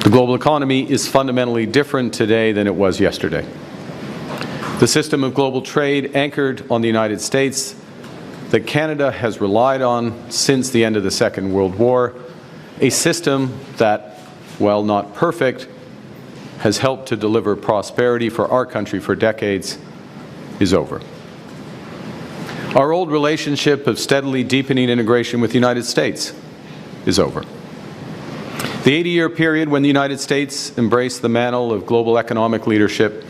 The global economy is fundamentally different today than it was yesterday. The system of global trade anchored on the United States that Canada has relied on since the end of the Second World War, a system that, while not perfect, has helped to deliver prosperity for our country for decades, is over. Our old relationship of steadily deepening integration with the United States is over. The 80-year period when the United States embraced the mantle of global economic leadership,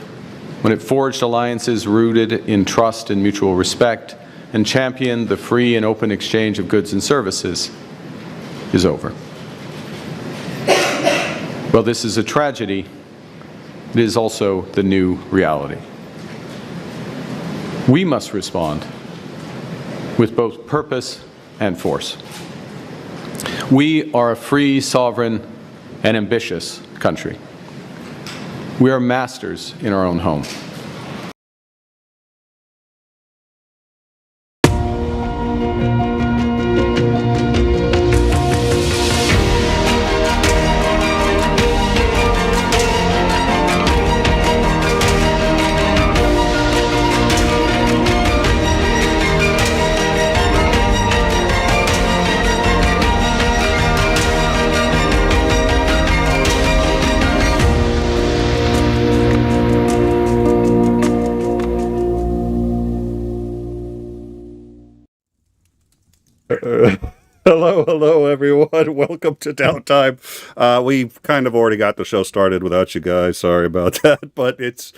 when it forged alliances rooted in trust and mutual respect, and championed the free and open exchange of goods and services, is over. Well, this is a tragedy. It is also the new reality. We must respond with both purpose and force. We are a free, sovereign, and ambitious country. We are masters in our own home. Hello, everyone. Welcome to Downtime. We've kind of already got the show started without you guys. Sorry about that, but it's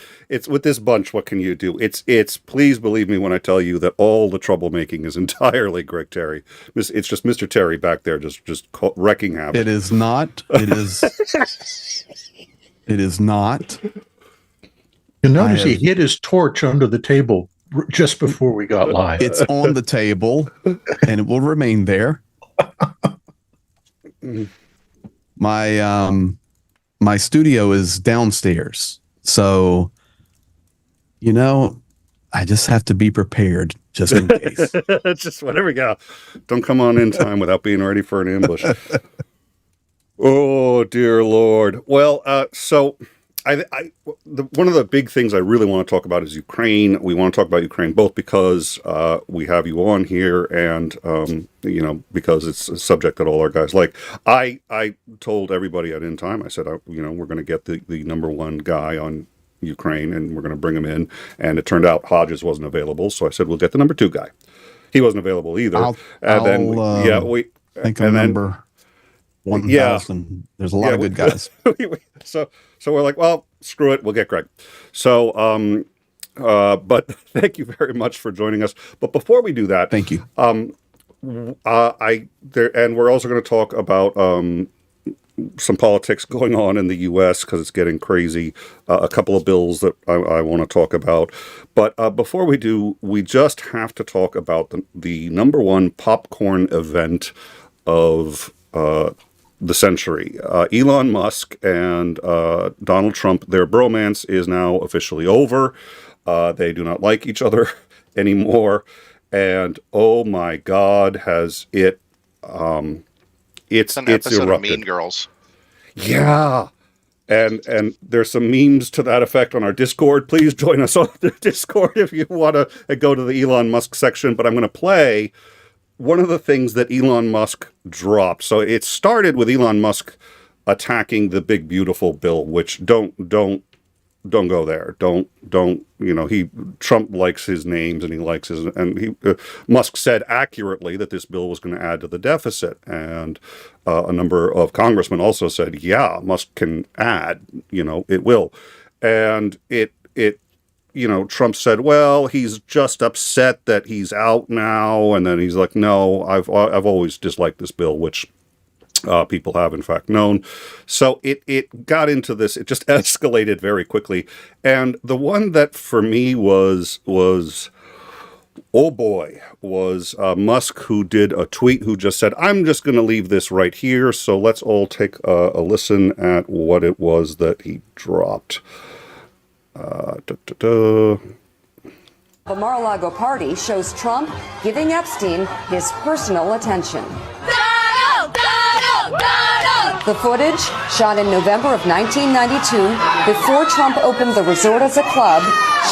with this bunch. What can you do? It's. Please believe me when I tell you that all the troublemaking is entirely Greg Terry. It's just Mr. Terry back there, just wrecking havoc. It is not. It is. It is not. You notice he hid his torch under the table just before we got live. It's on the table, and it will remain there. My studio is downstairs, so I just have to be prepared just in case. Just whatever we go. Don't come on in time without being ready for an ambush. Oh dear Lord. Well, so. One of the big things I really want to talk about is Ukraine. We want to talk about Ukraine both because we have you on here and, because it's a subject that all our guys like. I told everybody at In Time, I said, we're going to get the number one guy on Ukraine and we're going to bring him in. And it turned out Hodges wasn't available. So I said, we'll get the number two guy. He wasn't available either. I think I remember 1,000. Yeah. There's a lot of good guys. So we're like, well, screw it. We'll get Greg. So, but thank you very much for joining us. But before we do that, thank you. And we're also going to talk about some politics going on in the U.S. because it's getting crazy. A couple of bills that I want to talk about. But before we do, we just have to talk about the number one popcorn event of the century. Elon Musk and Donald Trump, their bromance is now officially over. They do not like each other anymore. And oh my God, has it it's an episode erupted. Of Mean Girls. Yeah. And there's some memes to that effect on our Discord. Please join us on the Discord if you want to go to the Elon Musk section. But I'm going to play one of the things that Elon Musk dropped. So it started with Elon Musk attacking the big beautiful bill, which don't go there. Don't Trump likes his names and he likes his, and he Musk said accurately that this bill was going to add to the deficit. And a number of congressmen also said, yeah, Musk can add, it will. And it Trump said, well, he's just upset that he's out now. And then he's like, no, I've always disliked this bill, which people have, in fact, known. So it got into this. It just escalated very quickly. And the one that for me was Musk, who did a tweet, who just said, I'm just going to leave this right here. So let's all take a listen at what it was that he dropped. The Mar-a-Lago party shows Trump giving Epstein his personal attention. Donald! Donald! Donald! The footage, shot in November of 1992, before Trump opened the resort as a club,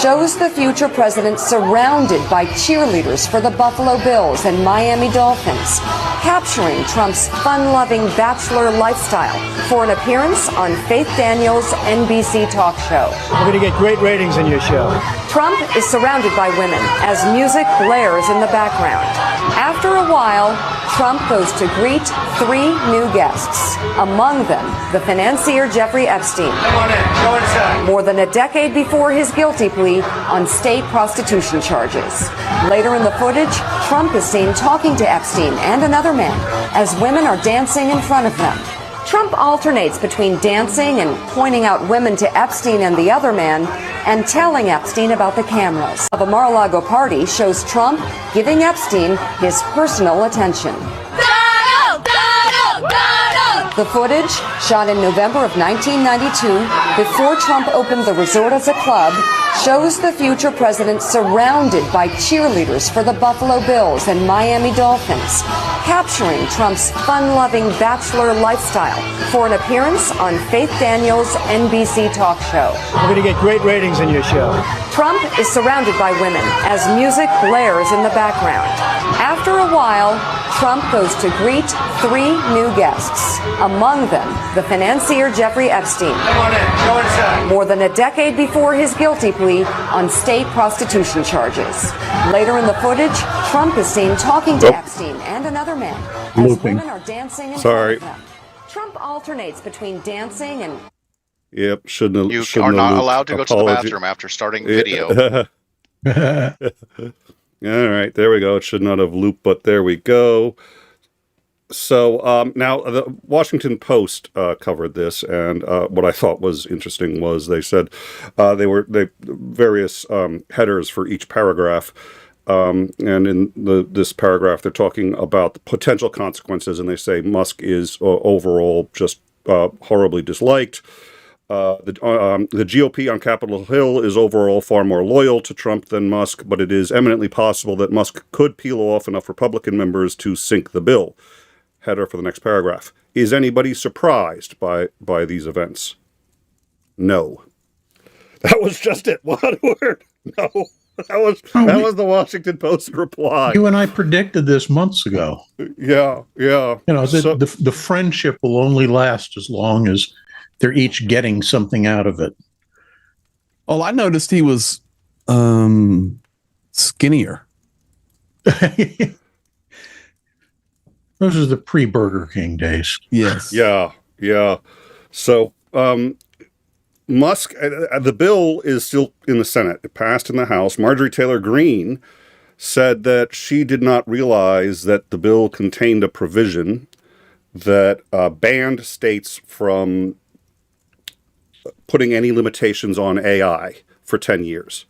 shows the future president surrounded by cheerleaders for the Buffalo Bills and Miami Dolphins, capturing Trump's fun-loving bachelor lifestyle for an appearance on Faith Daniels' NBC talk show. We're going to get great ratings in your show. Trump is surrounded by women as music blares in the background. After a while, Trump goes to greet 3 new guests, among them the financier Jeffrey Epstein. Come on in. Go inside. More than a decade before his guilty plea on state prostitution charges. Later in the footage, Trump is seen talking to Epstein and another man as women are dancing in front of them. Trump alternates between dancing and pointing out women to Epstein and the other man and telling Epstein about the cameras. A Mar-a-Lago party shows Trump giving Epstein his personal attention. The footage, shot in November of 1992, before Trump opened the resort as a club, shows the future president surrounded by cheerleaders for the Buffalo Bills and Miami Dolphins, capturing Trump's fun-loving bachelor lifestyle for an appearance on Faith Daniels' NBC talk show. We're going to get great ratings in your show. Trump is surrounded by women as music blares in the background. After a while, Trump goes to greet 3 new guests, among them the financier Jeffrey Epstein. Come on in. Go inside. More than a decade before his guilty plea on state prostitution charges. Later in the footage, Trump is seen talking to Epstein and another man as women are dancing in front of them. Trump alternates betwing dancing and... Yep, shouldn't You shouldn't are not have allowed to go to the apology. bathroom after starting video. All right, there we go. It should not have looped, but there we go. So now the Washington Post covered this, and what I thought was interesting was they said they various headers for each paragraph, and in this paragraph they're talking about the potential consequences, and they say Musk is overall just horribly disliked. The GOP on Capitol Hill is overall far more loyal to Trump than Musk, but it is eminently possible that Musk could peel off enough Republican members to sink the bill. Header for the next paragraph. Is anybody surprised by these events? No. That was just it. One word. No. That was the Washington Post reply. You and I predicted this months ago. Yeah. You know, the friendship will only last as long as they're each getting something out of it. Oh, I noticed he was skinnier. Those are the pre-Burger King days. Yes. Yeah. So Musk, the bill is still in the Senate. It passed in the House. Marjorie Taylor Greene said that she did not realize that the bill contained a provision that banned states from putting any limitations on AI for 10 years,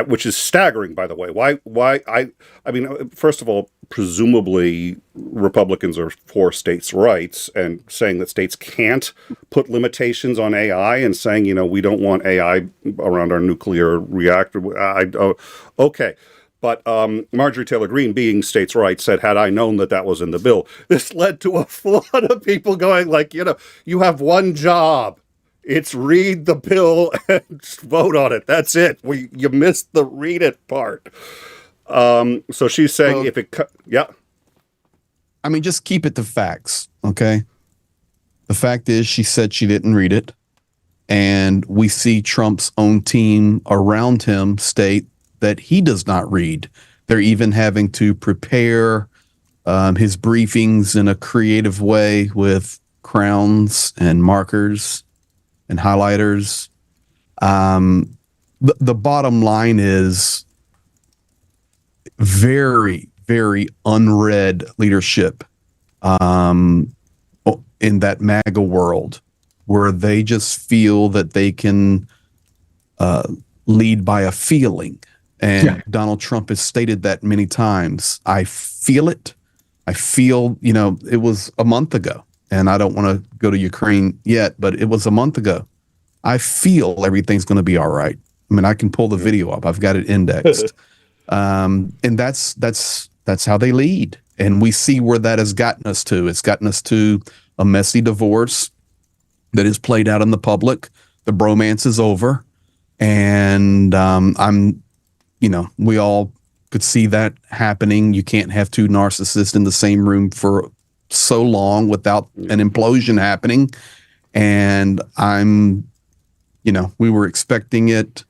which is staggering, by the way. Why? I mean, first of all, presumably Republicans are for states' rights and saying that states can't put limitations on AI and saying, you know, we don't want AI around our nuclear reactor. Okay. But Marjorie Taylor Greene, being states' rights, said, had I known that that was in the bill, this led to a flood of people going like, you know, you have one job. It's read the bill and vote on it. That's it. You missed the read it part. So she's saying yeah. I mean, just keep it to facts, okay? The fact is she said she didn't read it. And we see Trump's own team around him state that he does not read. They're even having to prepare his briefings in a creative way with crowns and markers and highlighters. The bottom line is very, very unread leadership in that MAGA world, where they just feel that they can lead by a feeling. And Donald Trump has stated that many times. I feel it. I feel, you know, it was a month ago. And I don't want to go to Ukraine yet, but it was a month ago. I feel everything's going to be all right. I mean, I can pull the video up. I've got it indexed. And that's how they lead. And we see where that has gotten us to. It's gotten us to a messy divorce that is played out in the public. The bromance is over. And we all could see that happening. You can't have two narcissists in the same room for so long without an implosion happening. And we were expecting it,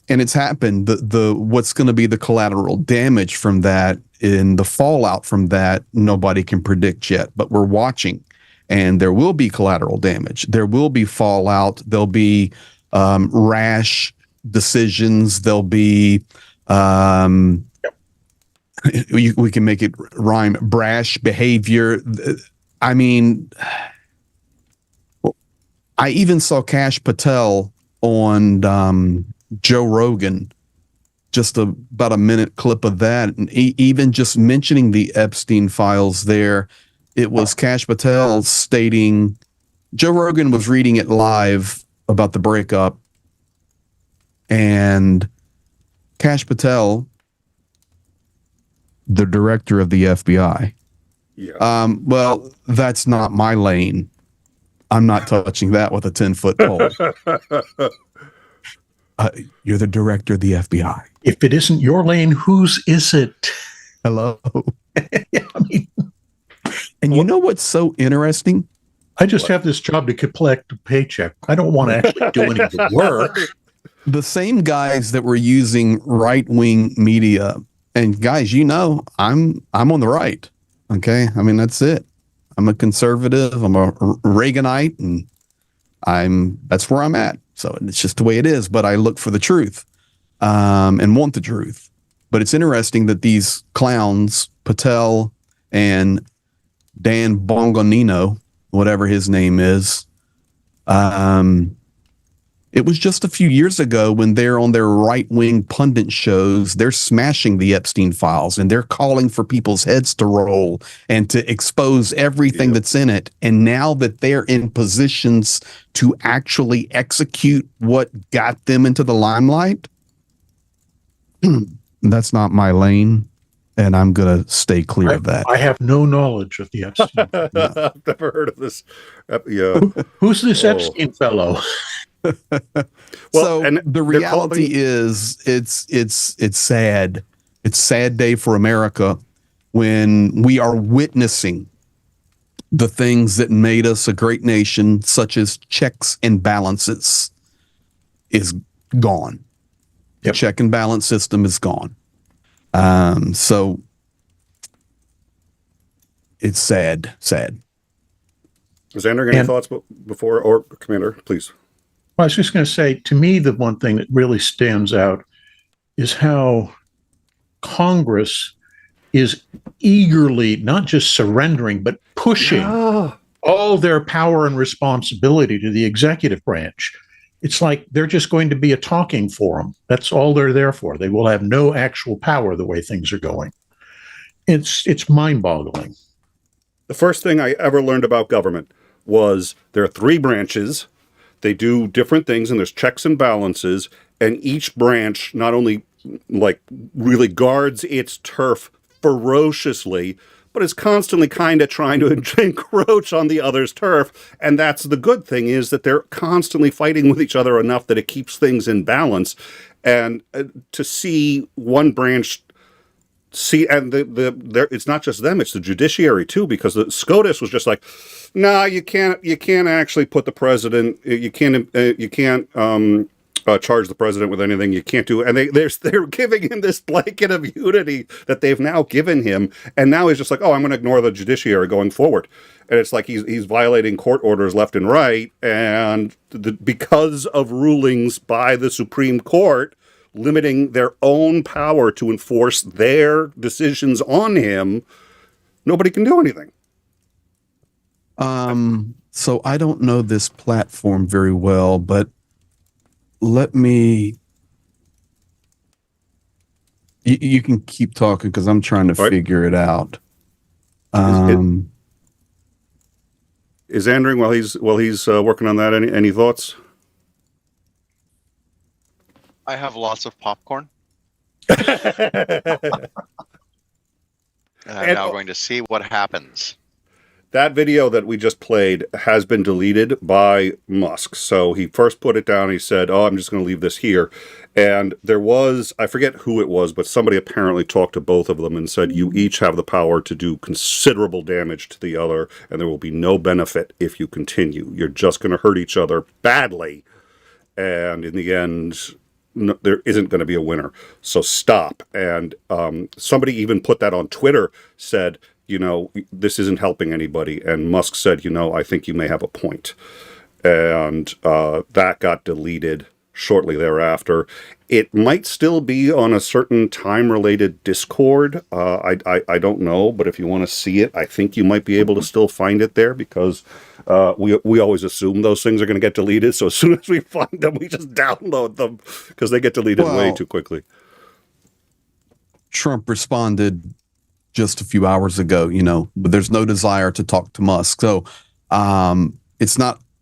and it's happened. The what's going to be the collateral damage from that and the fallout from that, nobody can predict yet, but we're watching, and there will be collateral damage. There will be fallout. There'll be rash decisions. There'll be we can make it rhyme, brash behavior. I mean, I even saw Kash Patel on Joe Rogan, just about a minute clip of that. And even just mentioning the Epstein files there, it was Kash Patel stating, Joe Rogan was reading it live about the breakup, and Kash Patel, the director of the FBI. Yeah. Well, that's not my lane. I'm not touching that with a 10-foot pole. You're the director of the FBI. If it isn't your lane, whose is it? Hello. Yeah, I mean, And you know what's so interesting? I just have this job to collect a paycheck. I don't want to actually do any of the work. The same guys that were using right-wing media, and guys, I'm on the right. Okay, I mean, that's it. I'm a conservative. I'm a Reaganite, and that's where I'm at. So it's just the way it is. But I look for the truth, and want the truth. But it's interesting that these clowns, Patel and Dan Bongolino, whatever his name is, it was just a few years ago when they're on their right-wing pundit shows, they're smashing the Epstein files and they're calling for people's heads to roll and to expose everything that's in it. And now that they're in positions to actually execute what got them into the limelight, that's not my lane. And I'm going to stay clear of that. I have no knowledge of the Epstein. I've never heard of this. Yeah. Who's this Epstein fellow? So and the reality is it's sad. It's a sad day for America when we are witnessing the things that made us a great nation, such as checks and balances, is gone. The check and balance system is gone. So it's sad. Is Andrew any thoughts before, or Commander, please? Well, I was just going to say, to me, the one thing that really stands out is how Congress is eagerly not just surrendering, but pushing all their power and responsibility to the executive branch. It's like they're just going to be a talking forum. That's all they're there for. They will have no actual power the way things are going. It's mind-boggling. The first thing I ever learned about government was there are three branches. They do different things, and there's checks and balances, and each branch not only really guards its turf ferociously, but is constantly kind of trying to encroach on the other's turf. And that's the good thing, is that they're constantly fighting with each other enough that it keeps things in balance. And to see one branch and it's not just them, it's the judiciary too, because the SCOTUS was just like, no, you can't actually put the president, you can't charge the president with anything. You can't do, and they're giving him this blanket of immunity that they've now given him, and now he's just like, oh, I'm going to ignore the judiciary going forward, and it's like he's violating court orders left and right, and because of rulings by the Supreme Court limiting their own power to enforce their decisions on him, nobody can do anything. So I don't know this platform very well, but let me. You can keep talking because I'm trying to figure it out. Is Andring, while he's working on that, any thoughts? I have lots of popcorn. And I'm now going to see what happens. that video that we just played has been deleted by Musk. So he first put it down. He said, "Oh, I'm just going to leave this here." And there was, I forget who it was, but somebody apparently talked to both of them and said, "You each have the power to do considerable damage to the other, and there will be no benefit if you continue. You're just going to hurt each other badly. And in the end, no, there isn't going to be a winner. So stop." And somebody even put that on Twitter, said, this isn't helping anybody. And Musk said, I think you may have a point. And that got deleted shortly thereafter. It might still be on a certain time-related Discord. I don't know, but if you want to see it, I think you might be able to still find it there, because we always assume those things are going to get deleted. So as soon as we find them, we just download them, because they get deleted way too quickly. Trump responded just a few hours ago, but there's no desire to talk to Musk. So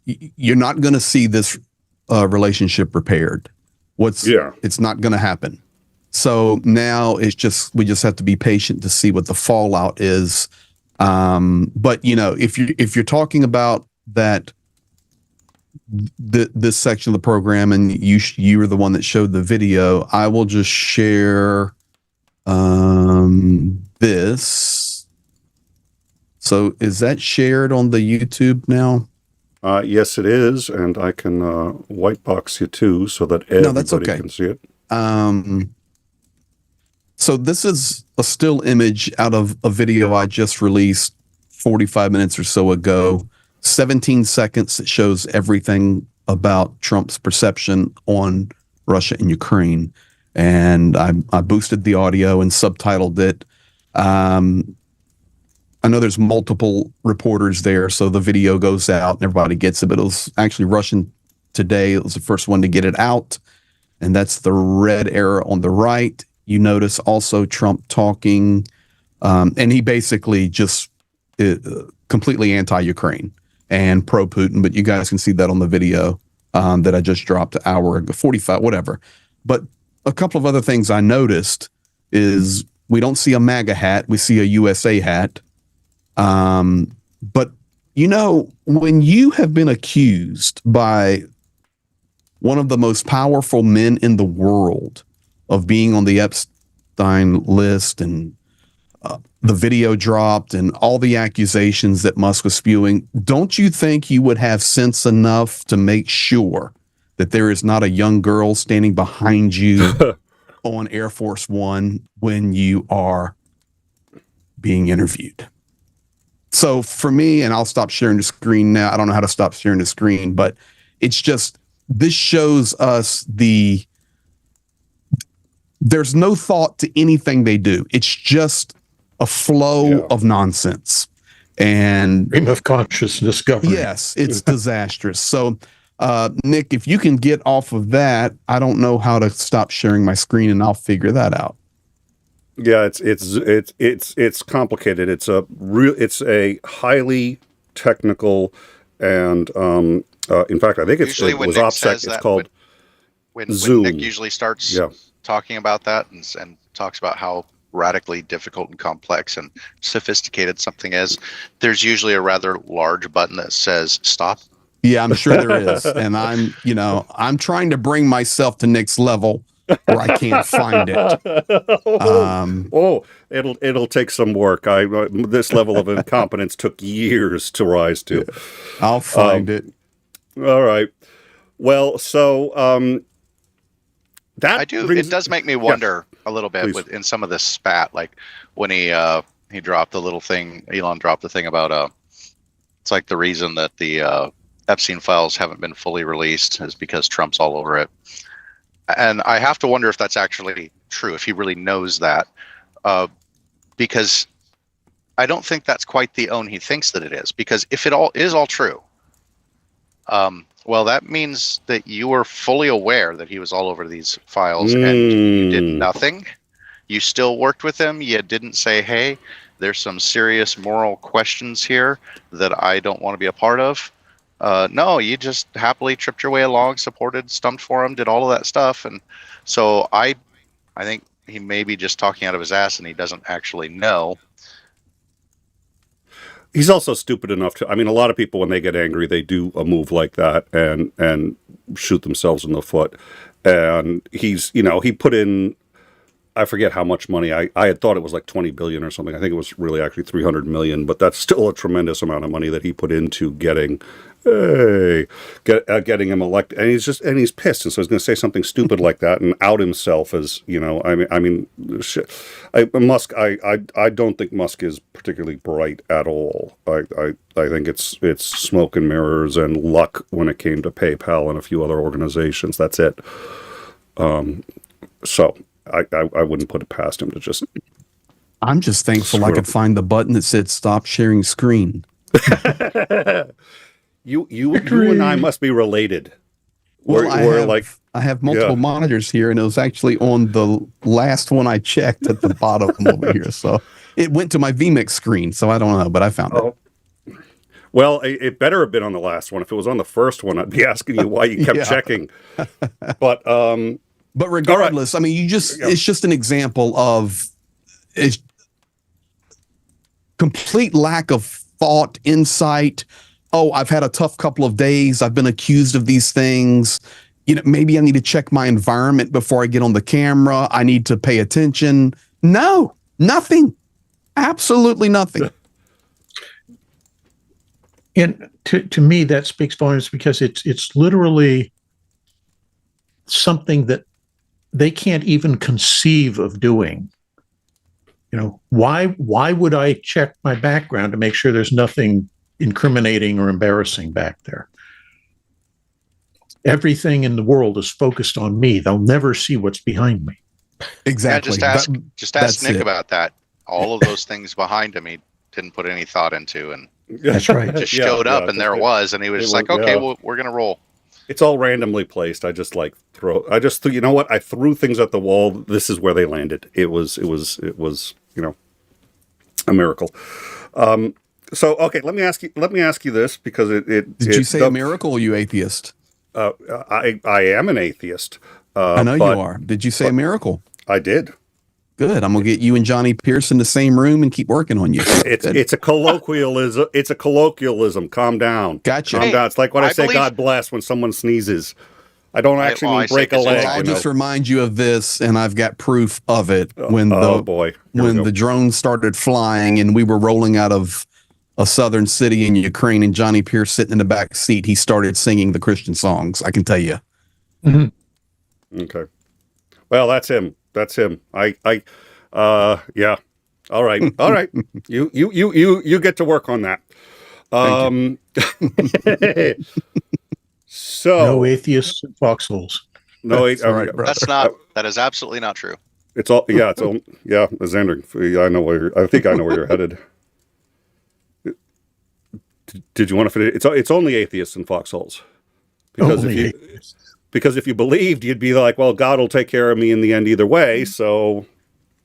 you're not going to see this relationship repaired. It's not going to happen. So now we just have to be patient to see what the fallout is. But if you're talking about that, this section of the program, and you were the one that showed the video, I will just share this. So is that shared on the YouTube now? Yes, it is, and I can white box you too, so that everybody can see it. So this is a still image out of a video I just released 45 minutes or so ago. 17 seconds that shows everything about Trump's perception on Russia and Ukraine. And I boosted the audio and subtitled it. I know there's multiple reporters there, so the video goes out and everybody gets it, but it was actually Russian Today. It was the first one to get it out, and that's the red arrow on the right. You notice also Trump talking, and he basically just completely anti-Ukraine and pro-Putin, but you guys can see that on the video that I just dropped an hour ago, 45, whatever. But a couple of other things I noticed is we don't see a MAGA hat. We see a USA hat. But when you have been accused by one of the most powerful men in the world of being on the Epstein list, and the video dropped and all the accusations that Musk was spewing, don't you think you would have sense enough to make sure that there is not a young girl standing behind you on Air Force One when you are being interviewed? So for me, and I'll stop sharing the screen now. I don't know how to stop sharing the screen, but it's just, this shows us there's no thought to anything they do. It's just a flow of nonsense. And stream of consciousness government. Yes, it's disastrous. So Nick, if you can get off of that, I don't know how to stop sharing my screen, and I'll figure that out. Yeah, it's complicated. It's a highly technical, and in fact, I think Usually it when was Nick OPSEC. says It's that, called when Zoom. Nick usually starts talking about that and talks about how radically difficult and complex and sophisticated something is, there's usually a rather large button that says stop. Yeah, I'm sure there is, and I'm trying to bring myself to Nick's level, where I can't find it. It'll take some work. This level of incompetence took years to rise to. I'll find it. All right. Well, so It does make me wonder a little bit in some of this spat, like when he dropped the little thing. Elon dropped the thing about it's like the reason that the Epstein files haven't been fully released is because Trump's all over it. And I have to wonder if that's actually true, if he really knows that, because I don't think that's quite the own he thinks that it is. Because if it all is all true, well, that means that you were fully aware that he was all over these files and you did nothing. You still worked with him. You didn't say, hey, there's some serious moral questions here that I don't want to be a part of. No, you just happily tripped your way along, supported, stumped for him, did all of that stuff. And so I think he may be just talking out of his ass and he doesn't actually know. He's also stupid enough to. I mean, a lot of people when they get angry, they do a move like that and shoot themselves in the foot. And he's, he put in. I forget how much money. I had thought it was like 20 billion or something. I think it was really actually 300 million, but that's still a tremendous amount of money that he put into getting him elected. And he's pissed. And so he's going to say something stupid like that and out himself as, shit. Musk, I don't think Musk is particularly bright at all. I think it's smoke and mirrors and luck when it came to PayPal and a few other organizations. That's it. So I wouldn't put it past him to just. I'm just thankful I could find the button that said "Stop sharing screen." You and I must be related. Well, I have multiple monitors here, and it was actually on the last one I checked at the bottom over here. So it went to my vMix screen. So I don't know, but I found it. Well, it better have been on the last one. If it was on the first one, I'd be asking you why you kept checking. But regardless, I mean, it's just an example of complete lack of thought, insight. Oh, I've had a tough couple of days. I've been accused of these things. Maybe I need to check my environment before I get on the camera. I need to pay attention. No, nothing. Absolutely nothing. And to me, that speaks volumes because it's literally something that they can't even conceive of doing. Why would I check my background to make sure there's nothing incriminating or embarrassing back there? Everything in the world is focused on me. They'll never see what's behind me. Exactly. Yeah, just ask Nick about that. All of those things behind him, he didn't put any thought into, and that's right. Just showed up, and there it was, and he was like, "Okay, well, we're gonna roll." It's all randomly placed. I just you know what? I threw things at the wall. This is where they landed. It was a miracle. So okay, let me ask you this because Did you say a miracle, you atheist? I am an atheist. I know you are. Did you say a miracle? I did. Good. I'm gonna get you and Johnny Pierce in the same room and keep working on you. It's a colloquialism. It's a colloquialism. Calm down. Gotcha. Calm down. It's like when I say God bless when someone sneezes. I don't actually mean break a leg. I'll just remind you of this, and I've got proof of it. When the drone started flying and we were rolling out of a southern city in Ukraine, and Johnny Pierce sitting in the back seat, he started singing the Christian songs. I can tell you. Mm-hmm. Okay. Well, that's him. Yeah. All right. All right. You get to work on that. So no atheists in foxholes. No, that is absolutely not true. It's all Isandring. I think I know where you're headed. Did you want to finish? It's only atheists in foxholes. Because if you believed, you'd be like, well, God will take care of me in the end either way, so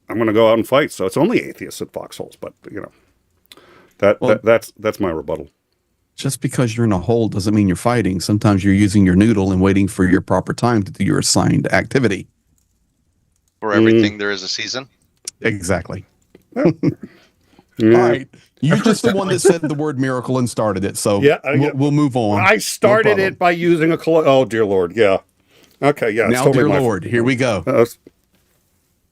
I'm going to go out and fight. So it's only atheists at foxholes, but that's my rebuttal. Just because you're in a hole doesn't mean you're fighting. Sometimes you're using your noodle and waiting for your proper time to do your assigned activity. For everything, there is a season. Exactly. All right. You're just the one that said the word miracle and started it. So we'll move on. I started it by using oh, dear Lord. Yeah. Okay. Yeah. Now, dear Lord, here we go.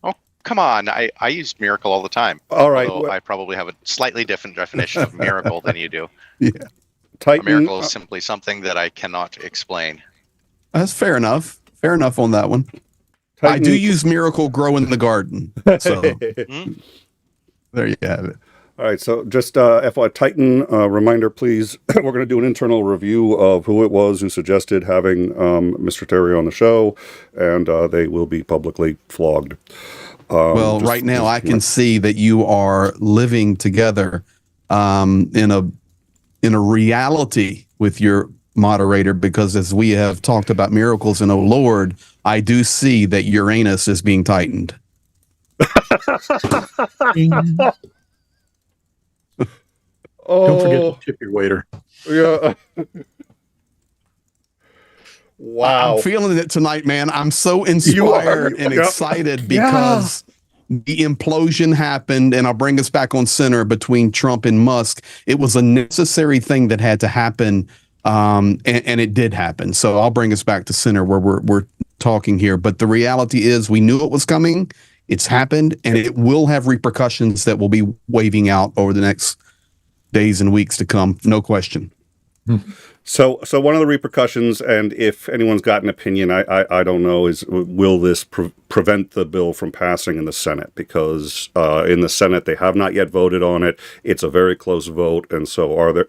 Oh, come on. I use miracle all the time. All right. I probably have a slightly different definition of miracle than you do. Yeah. A miracle is simply something that I cannot explain. That's fair enough. Fair enough on that one. I do use miracle grow in the garden. So there you have it. All right, so just FY Titan reminder, please. We're going to do an internal review of who it was who suggested having Mr. Terry on the show, and they will be publicly flogged. Well, right now I can see that you are living together in a reality with your moderator, because as we have talked about miracles and oh Lord, I do see that Uranus is being tightened. Don't forget to tip your waiter. Yeah. Wow. I'm feeling it tonight, man. I'm so inspired and excited because the implosion happened, and I'll bring us back on center between Trump and Musk. It was a necessary thing that had to happen, and it did happen. So I'll bring us back to center where we're talking here. But the reality is, we knew it was coming. It's happened, and it will have repercussions that will be waving out over the next days and weeks to come. No question. So one of the repercussions, and if anyone's got an opinion, I don't know, is will this prevent the bill from passing in the Senate? Because in the Senate they have not yet voted on it. It's a very close vote, and so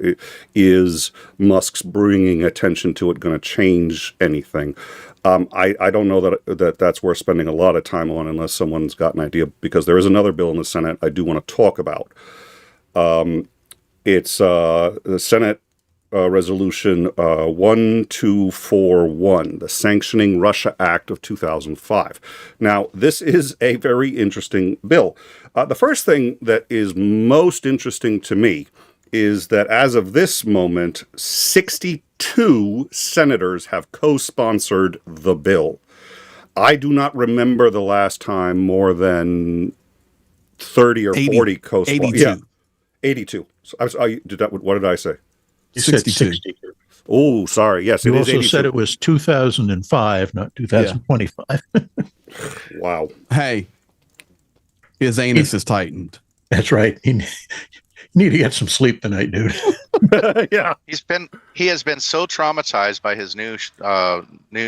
is Musk's bringing attention to it going to change anything? I don't know that's worth spending a lot of time on unless someone's got an idea, because there is another bill in the Senate I do want to talk about. It's the Senate Resolution 1241, the Sanctioning Russia Act of 2005. Now, this is a very interesting bill. The first thing that is most interesting to me is that as of this moment, 62 senators have co-sponsored the bill. I do not remember the last time more than 30 or 40 co-sponsors. 82. Yeah, 82. So what did I say? You said 62. 60. Oh, sorry. Yes, You it is also 82. said it was 2005, not 2025. Wow. Hey, his anus is tightened. That's right. You need to get some sleep tonight, dude. Yeah. He has been so traumatized by his news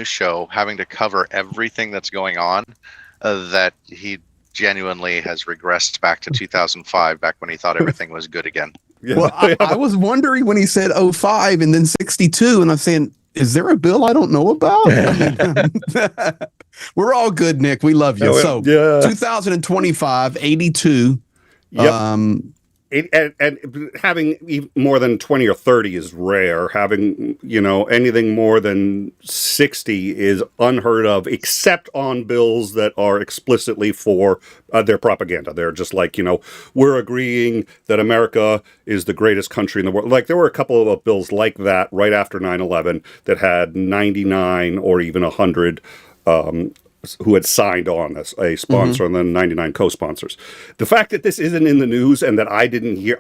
show, having to cover everything that's going on, that he genuinely has regressed back to 2005, back when he thought everything was good again. Yeah. Well, I was wondering when he said 05 and then 62, and I'm saying, is there a bill I don't know about? We're all good, Nick. We love you. So, 2025, 82. Yep. And having more than 20 or 30 is rare. Having, anything more than 60 is unheard of, except on bills that are explicitly for their propaganda. They're just like, we're agreeing that America is the greatest country in the world. Like, there were a couple of bills like that right after 9/11 that had 99 or even 100 who had signed on as a sponsor, and then 99 co-sponsors. The fact that this isn't in the news and that I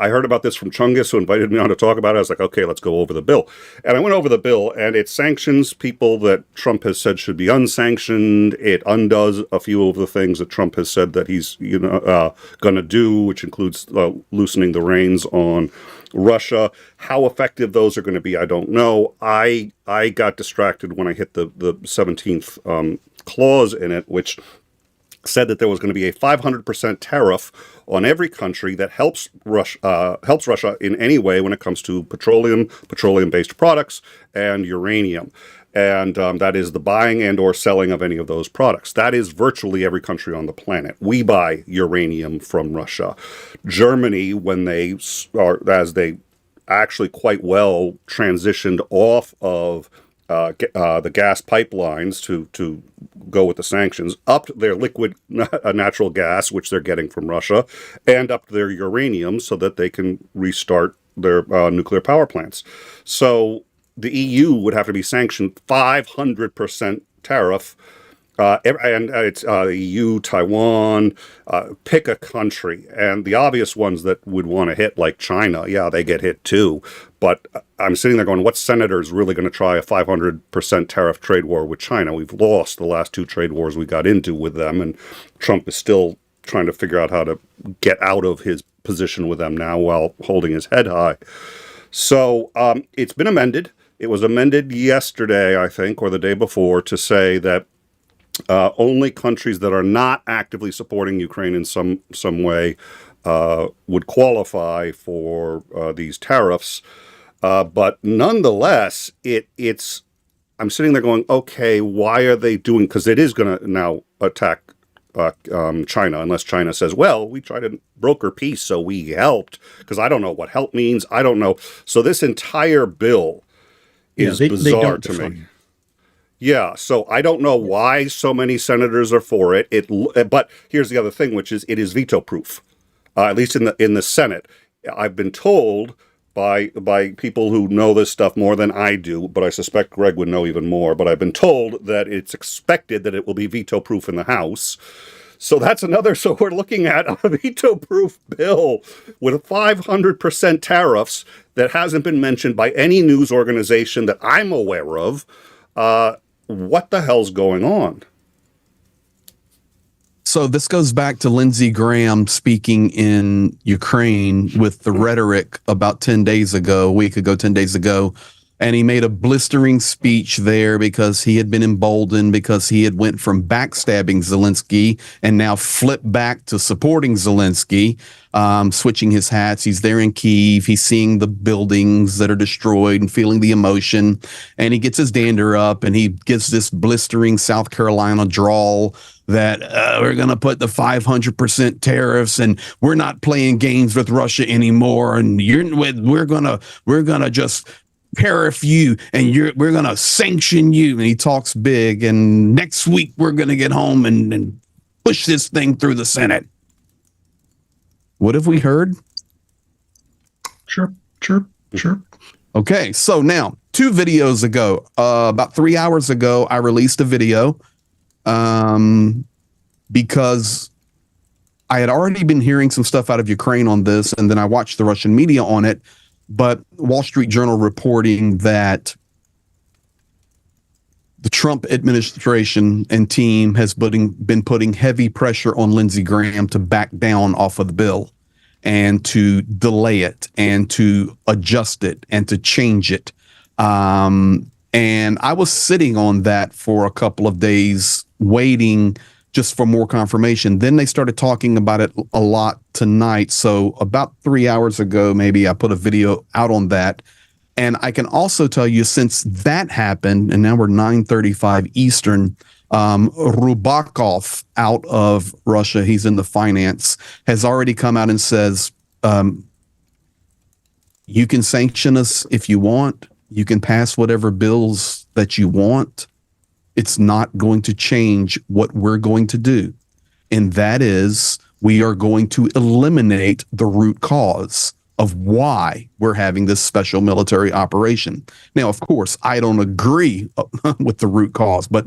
heard about this from Chungus, who invited me on to talk about it. I was like, okay, let's go over the bill. And I went over the bill, and it sanctions people that Trump has said should be unsanctioned. It undoes a few of the things that Trump has said that he's going to do, which includes loosening the reins on Russia. How effective those are going to be, I don't know. I got distracted when I hit the 17th clause in it, which said that there was going to be a 500% tariff on every country that helps Russia in any way when it comes to petroleum-based products, and uranium. And that is the buying and or selling of any of those products. That is virtually every country on the planet. We buy uranium from Russia. Germany, when as they actually quite well transitioned off of the gas pipelines to go with the sanctions, upped their liquid natural gas, which they're getting from Russia, and upped their uranium so that they can restart their nuclear power plants. So the EU would have to be sanctioned 500% tariff. And it's EU, Taiwan, pick a country. And the obvious ones that would want to hit, like China, yeah, they get hit too. But I'm sitting there going, what senator is really going to try a 500% tariff trade war with China? We've lost the last two trade wars we got into with them, and Trump is still trying to figure out how to get out of his position with them now while holding his head high. So it's been amended. It was amended yesterday, I think, or the day before, to say that only countries that are not actively supporting Ukraine in some way would qualify for these tariffs. But nonetheless, it's. I'm sitting there going, okay, why are they doing? Because it is going to now attack China, unless China says, well, we tried to broker peace, so we helped. Because I don't know what help means. I don't know. So this entire bill is bizarre to me. Yeah, so I don't know why so many senators are for it. But here's the other thing, which is it is veto proof, at least in the Senate. I've been told by people who know this stuff more than I do, but I suspect Greg would know even more. But I've been told that it's expected that it will be veto proof in the House. So that's another. So we're looking at a veto-proof bill with 500% tariffs that hasn't been mentioned by any news organization that I'm aware of. What the hell's going on? So this goes back to Lindsey Graham speaking in Ukraine with the rhetoric about 10 days ago, a week ago, 10 days ago. And he made a blistering speech there because he had been emboldened, because he had went from backstabbing Zelensky and now flipped back to supporting Zelensky, switching his hats. He's there in Kyiv. He's seeing the buildings that are destroyed and feeling the emotion. And he gets his dander up and he gives this blistering South Carolina drawl that we're going to put the 500% tariffs and we're not playing games with Russia anymore. And we're going to just tariff you and we're going to sanction you. And he talks big. And next week we're going to get home and push this thing through the Senate. What have we heard? Sure. Okay. So now 2 videos ago, about 3 hours ago, I released a video because I had already been hearing some stuff out of Ukraine on this. And then I watched the Russian media on it. But Wall Street Journal reporting that the Trump administration and team has been putting heavy pressure on Lindsey Graham to back down off of the bill and to delay it and to adjust it and to change it. And I was sitting on that for a couple of days waiting just for more confirmation. Then they started talking about it a lot tonight. So about 3 hours ago, maybe I put a video out on that. And I can also tell you, since that happened, and now we're 9:35 Eastern, Rubakov out of Russia, he's in the finance, has already come out and says, you can sanction us if you want. You can pass whatever bills that you want. It's not going to change what we're going to do. And that is, we are going to eliminate the root cause of why we're having this special military operation. Now, of course, I don't agree with the root cause, but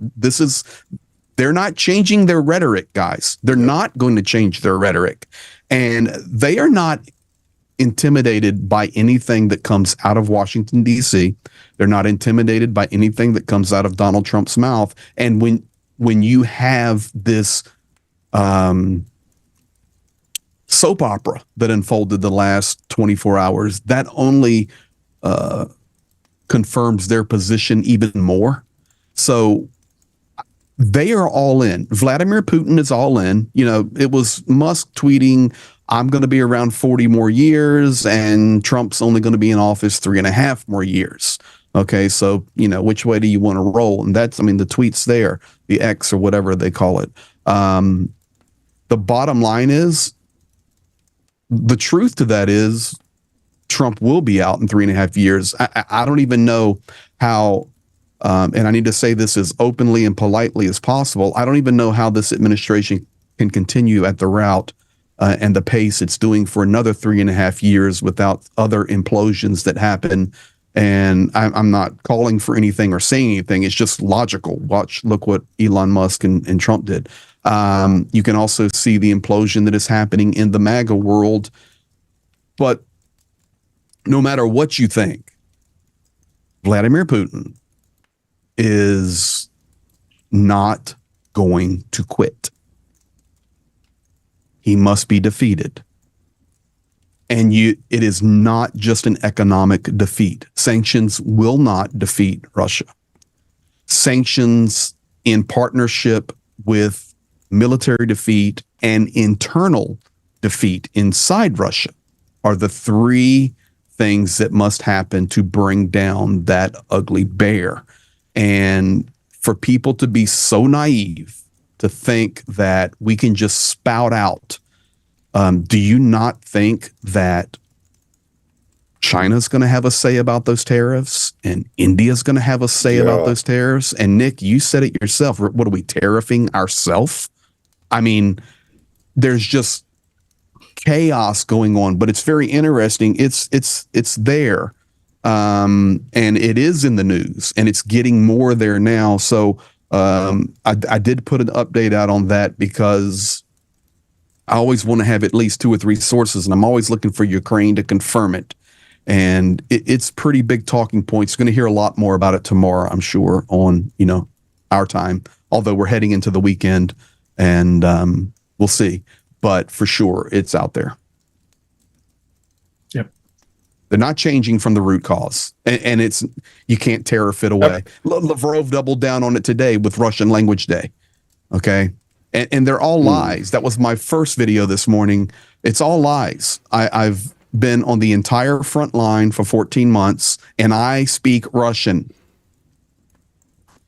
they're not changing their rhetoric, guys. They're not going to change their rhetoric. And they are not intimidated by anything that comes out of Washington, D.C. They're not intimidated by anything that comes out of Donald Trump's mouth. And when you have this soap opera that unfolded the last 24 hours, that only confirms their position even more. So they are all in. Vladimir Putin is all in. You know, it was Musk tweeting, I'm going to be around 40 more years, and Trump's only going to be in office 3.5 more years. Okay, so, you know, which way do you want to roll? And that's, I mean, the tweet's there, the X or whatever they call it. The bottom line is, the truth to that is, Trump will be out in 3.5 years. I don't even know how, and I need to say this as openly and politely as possible, I don't even know how this administration can continue at the route and the pace it's doing for another 3.5 years without other implosions that happen. And I'm not calling for anything or saying anything. It's just logical. Look what Elon Musk and Trump did. You can also see the implosion that is happening in the MAGA world. But no matter what you think, Vladimir Putin is not going to quit. He must be defeated. And it is not just an economic defeat. Sanctions will not defeat Russia. Sanctions in partnership with military defeat and internal defeat inside Russia are the 3 things that must happen to bring down that ugly bear. And for people to be so naive to think that we can just spout out, do you not think that China's going to have a say about those tariffs and India's going to have a say about those tariffs? And Nick, you said it yourself. What are we tariffing ourselves? I mean, there's just chaos going on, but it's very interesting. It's there. And it is in the news and it's getting more there now. So I did put an update out on that because I always want to have at least 2 or 3 sources, and I'm always looking for Ukraine to confirm it. And it's pretty big talking points. Going to hear a lot more about it tomorrow, I'm sure, on, our time, although we're heading into the weekend, and we'll see. But for sure, it's out there. Yep. They're not changing from the root cause. And it's, you can't tear or fit away. Lavrov doubled down on it today with Russian Language Day. Okay. And they're all lies. That was my first video this morning. It's all lies. I've been on the entire front line for 14 months, and I speak Russian.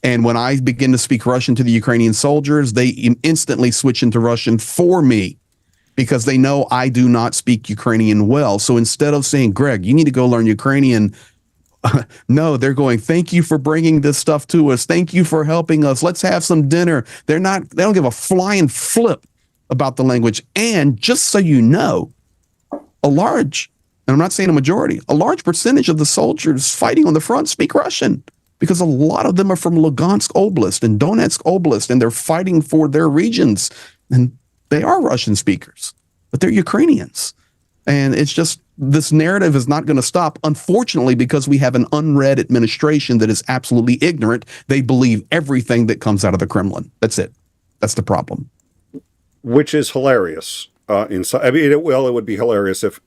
And when I begin to speak Russian to the Ukrainian soldiers, they instantly switch into Russian for me because they know I do not speak Ukrainian well. So instead of saying, Greg, you need to go learn Ukrainian, no, they're going, thank you for bringing this stuff to us. Thank you for helping us. Let's have some dinner. They don't give a flying flip about the language. And just so you know, a large percentage of the soldiers fighting on the front speak Russian, because a lot of them are from Lugansk Oblast and Donetsk Oblast, and they're fighting for their regions. And they are Russian speakers, but they're Ukrainians. And it's just, this narrative is not going to stop, unfortunately, because we have an unread administration that is absolutely ignorant. They believe everything that comes out of the Kremlin. That's it. That's the problem. Which is hilarious. It would be hilarious if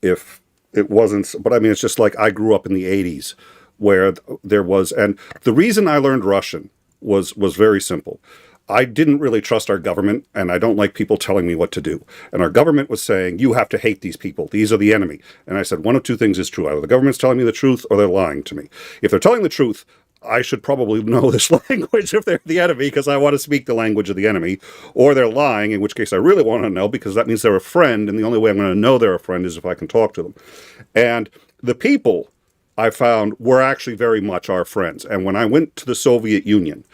it wasn't. But I mean, it's just like I grew up in the 80s where there was, and the reason I learned Russian was very simple. I didn't really trust our government, and I don't like people telling me what to do. And our government was saying, you have to hate these people. These are the enemy. And I said, one of 2 things is true. Either the government's telling me the truth or they're lying to me. If they're telling the truth, I should probably know this language if they're the enemy, because I want to speak the language of the enemy. Or they're lying, in which case I really want to know, because that means they're a friend, and the only way I'm going to know they're a friend is if I can talk to them. And the people I found were actually very much our friends. And when I went to the Soviet Union,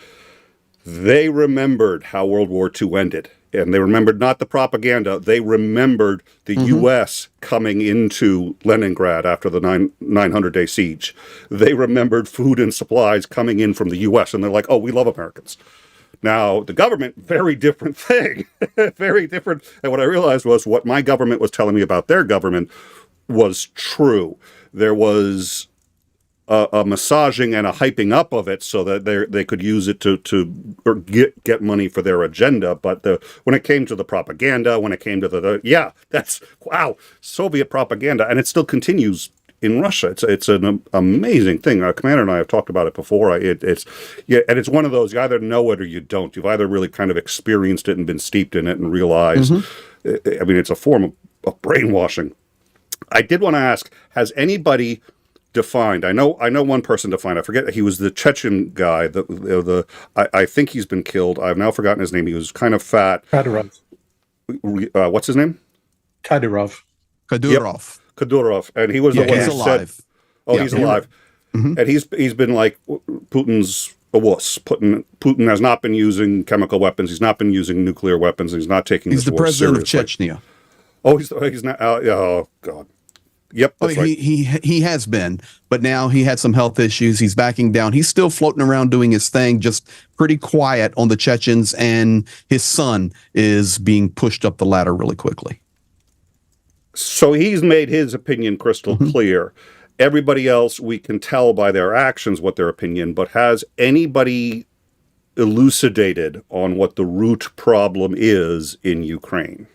they remembered how World War II ended. And they remembered not the propaganda. They remembered the U.S. coming into Leningrad after the 900-day siege. They remembered food and supplies coming in from the U.S. And they're like, oh, we love Americans. Now, the government, very different thing. Very different. And what I realized was what my government was telling me about their government was true. There was a massaging and a hyping up of it so that they could use it to get money for their agenda. But when it came to the propaganda, when it came to that's, wow, Soviet propaganda, and it still continues in Russia. It's an amazing thing. Commander and I have talked about it before. And it's one of those, you either know it or you don't. You've either really kind of experienced it and been steeped in it and realized, I mean, it's a form of brainwashing. I did want to ask, has anybody defined, I know one person defined, I forget, he was the Chechen guy, I think he's been killed. I've now forgotten his name. He was kind of fat. Kadyrov. What's his name? Kadyrov. Kadyrov. Yep. Kadyrov. And he was the one who alive. Said, he's alive. And he's been like, Putin's a wuss. Putin has not been using chemical weapons. He's not been using nuclear weapons. He's not taking this war seriously. He's the president of Chechnya. Oh, he's not. Oh, God. Yep, that's right. He has been, but now he had some health issues. He's backing down. He's still floating around doing his thing, just pretty quiet on the Chechens, and his son is being pushed up the ladder really quickly. So he's made his opinion crystal clear. Everybody else, we can tell by their actions what their opinion, but has anybody elucidated on what the root problem is in Ukraine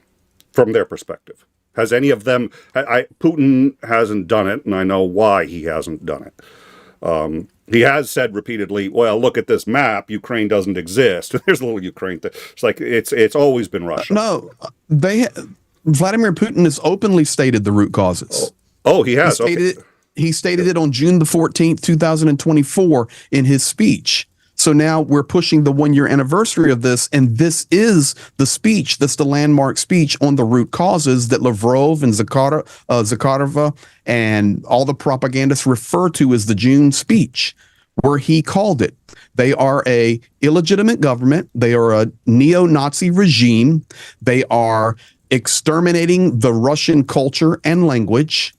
from their perspective? Has any of them, Putin hasn't done it, and I know why he hasn't done it. He has said repeatedly, well, look at this map, Ukraine doesn't exist. There's a little Ukraine thing. It's like, it's always been Russia. No, Vladimir Putin has openly stated the root causes. Oh, he has. He stated it on June the 14th, 2024 in his speech. So now we're pushing the 1-year anniversary of this, and this is the speech, that's the landmark speech on the root causes that Lavrov and Zakharova and all the propagandists refer to as the June speech, where he called it. They are a illegitimate government. They are a neo-Nazi regime. They are exterminating the Russian culture and language,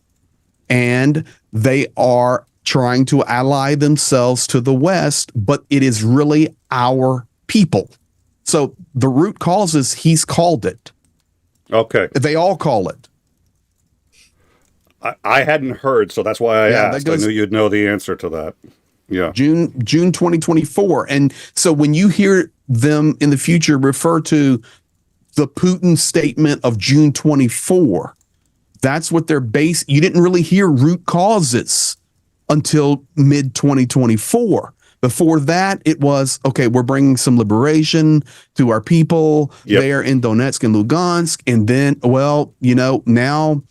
and they are trying to ally themselves to the West, but it is really our people. So the root causes, he's called it. Okay. They all call it. I hadn't heard, so that's why I Yeah, asked. I knew you'd know the answer to that. Yeah. June 2024. And so when you hear them in the future refer to the Putin statement of June 24, that's what they're based. You didn't really hear root causes until mid 2024. Before that, it was, okay, we're bringing some liberation to our people there in Donetsk and Lugansk. And then, well, now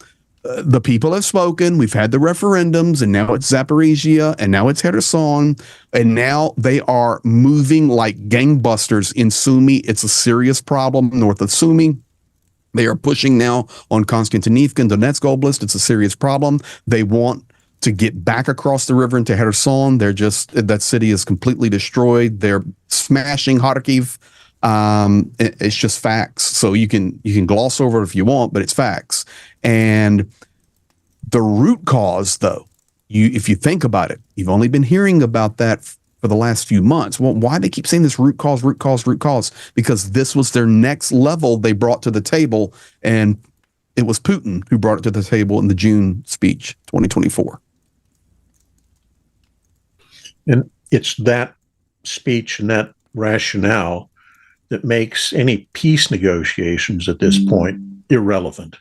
the people have spoken. We've had the referendums, and now it's Zaporizhia, and now it's Kherson, and now they are moving like gangbusters in Sumy. It's a serious problem north of Sumy. They are pushing now on Konstantinivka and Donetsk Oblast. It's a serious problem. They want to get back across the river into Kherson. That city is completely destroyed. They're smashing Kharkiv. It's just facts. So you can gloss over it if you want, but it's facts. And the root cause, though, if you think about it, you've only been hearing about that for the last few months. Well, why do they keep saying this root cause, root cause, root cause? Because this was their next level they brought to the table, and it was Putin who brought it to the table in the June speech, 2024. And it's that speech and that rationale that makes any peace negotiations at this point irrelevant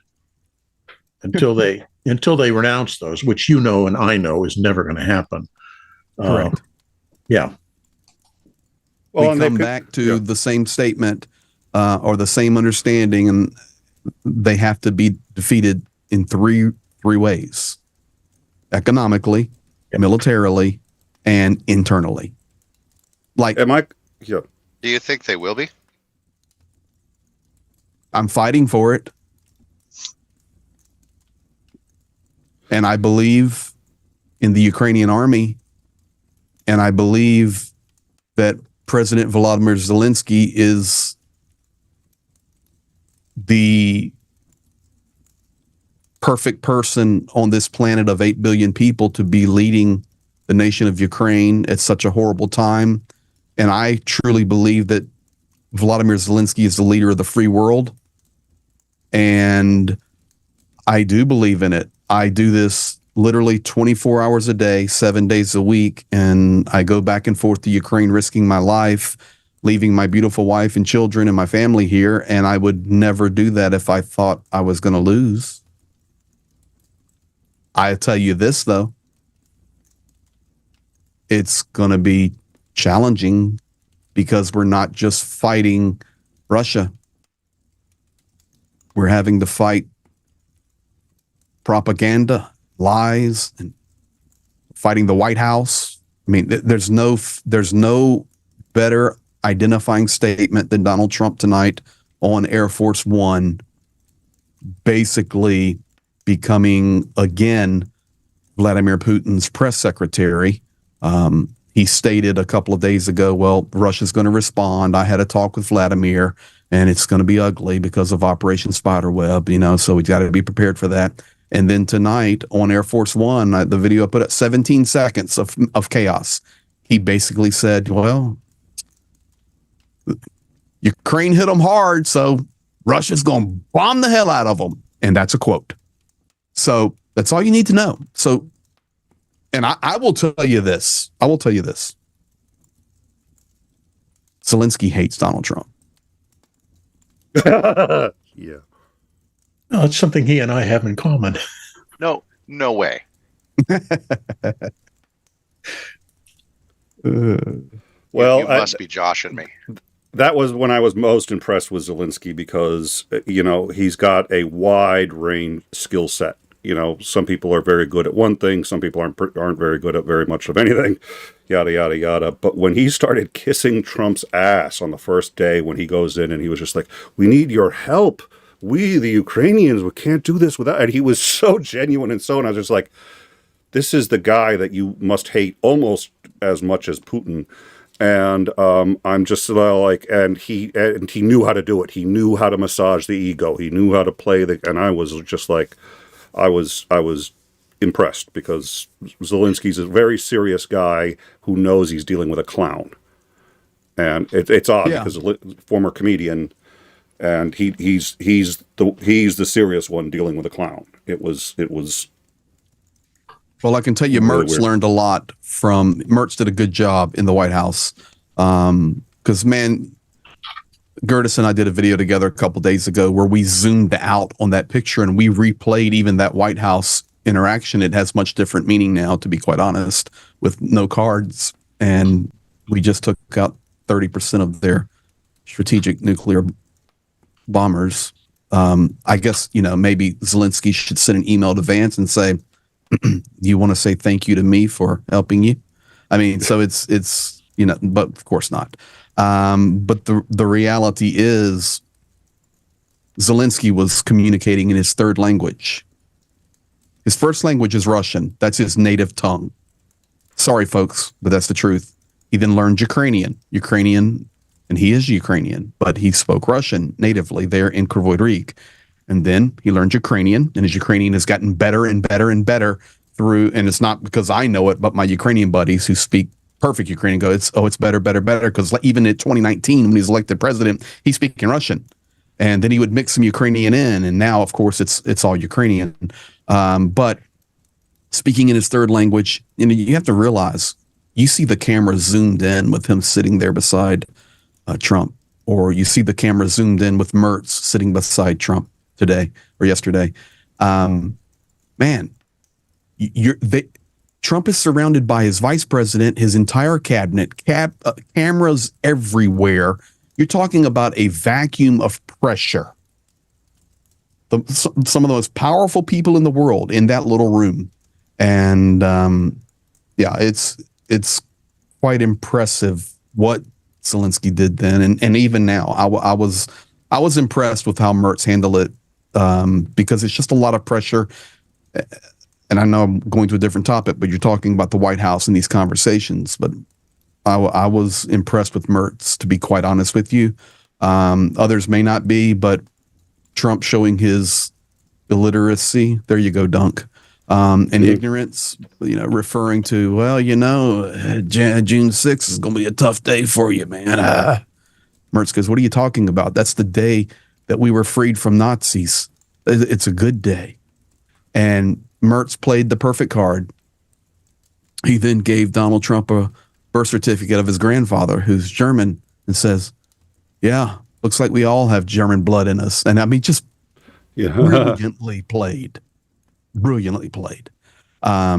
until they renounce those, which and I know is never going to happen. Correct. Yeah. Well, we come back to the same statement or the same understanding, and they have to be defeated in three ways: economically, militarily, and internally. Do you think they will be? I'm fighting for it. And I believe in the Ukrainian army. And I believe that President Volodymyr Zelensky is the perfect person on this planet of 8 billion people to be leading the nation of Ukraine at such a horrible time. And I truly believe that Volodymyr Zelensky is the leader of the free world. And I do believe in it. I do this literally 24 hours a day, 7 days a week. And I go back and forth to Ukraine, risking my life, leaving my beautiful wife and children and my family here. And I would never do that if I thought I was going to lose. I tell you this, though. It's going to be challenging because we're not just fighting Russia. We're having to fight propaganda, lies, and fighting the White House. I mean, there's no better identifying statement than Donald Trump tonight on Air Force One, basically becoming again Vladimir Putin's press secretary. He stated a couple of days ago, well, Russia's going to respond. I had a talk with Vladimir, and it's going to be ugly because of Operation Spiderweb, so we got to be prepared for that. And then tonight on Air Force One, the video I put up 17 seconds of chaos. He basically said, well, Ukraine hit them hard, so Russia's going to bomb the hell out of them. And that's a quote. So that's all you need to know. So, and I will tell you this. Zelensky hates Donald Trump. Yeah. No, it's something he and I have in common. No way. Well, you must be joshing me. That was when I was most impressed with Zelensky because, he's got a wide range skill set. Some people are very good at one thing. Some people aren't very good at very much of anything, yada, yada, yada. But when he started kissing Trump's ass on the first day when he goes in and he was just like, we need your help. We, the Ukrainians, we can't do this without. And he was so genuine and I was just like, this is the guy that you must hate almost as much as Putin. And I'm just like, and he knew how to do it. He knew how to massage the ego. He knew how to play and I was just like, I was impressed because Zelensky's a very serious guy who knows he's dealing with a clown. And it's odd because a former comedian and he's the serious one dealing with a clown. It was. Well, I can tell you, Really Mertz weird. learned a lot from. Mertz did a good job in the White House, because man, Gertis and I did a video together a couple days ago where we zoomed out on that picture and we replayed even that White House interaction. It has much different meaning now, to be quite honest, with no cards, and we just took out 30% of their strategic nuclear bombers. I guess, maybe Zelensky should send an email to Vance and say, you want to say thank you to me for helping you? I mean, so it's but of course not. But the reality is Zelensky was communicating in his third language. His first language is Russian. That's his native tongue. Sorry, folks, but that's the truth. He then learned Ukrainian, and he is Ukrainian, but he spoke Russian natively there in 𝐒𝐸𝐿. And then he learned Ukrainian, and his Ukrainian has gotten better and better and better through, and it's not because I know it, but my Ukrainian buddies who speak perfect Ukrainian go, it's better, because even in 2019, when he was elected president, he's speaking Russian. And then he would mix some Ukrainian in, and now, of course, it's all Ukrainian. But speaking in his third language, you have to realize, you see the camera zoomed in with him sitting there beside Trump, or you see the camera zoomed in with Mertz sitting beside Trump today or yesterday. Man, Trump is surrounded by his vice president, his entire cabinet, cameras everywhere. You're talking about a vacuum of pressure. Some of the most powerful people in the world in that little room. And it's quite impressive what Zelensky did then. And even now, I was impressed with how Mertz handled it, because it's just a lot of pressure. And I know I'm going to a different topic, but you're talking about the White House in these conversations. But I was impressed with Mertz, to be quite honest with you. Others may not be, but Trump showing his illiteracy, there you go, Dunk, and ignorance, referring to, June 6th is going to be a tough day for you, man. Mertz goes, what are you talking about? That's the day that we were freed from Nazis. It's a good day. And Mertz played the perfect card. He then gave Donald Trump a birth certificate of his grandfather, who's German, and says, yeah, looks like we all have German blood in us. And I mean, just brilliantly played.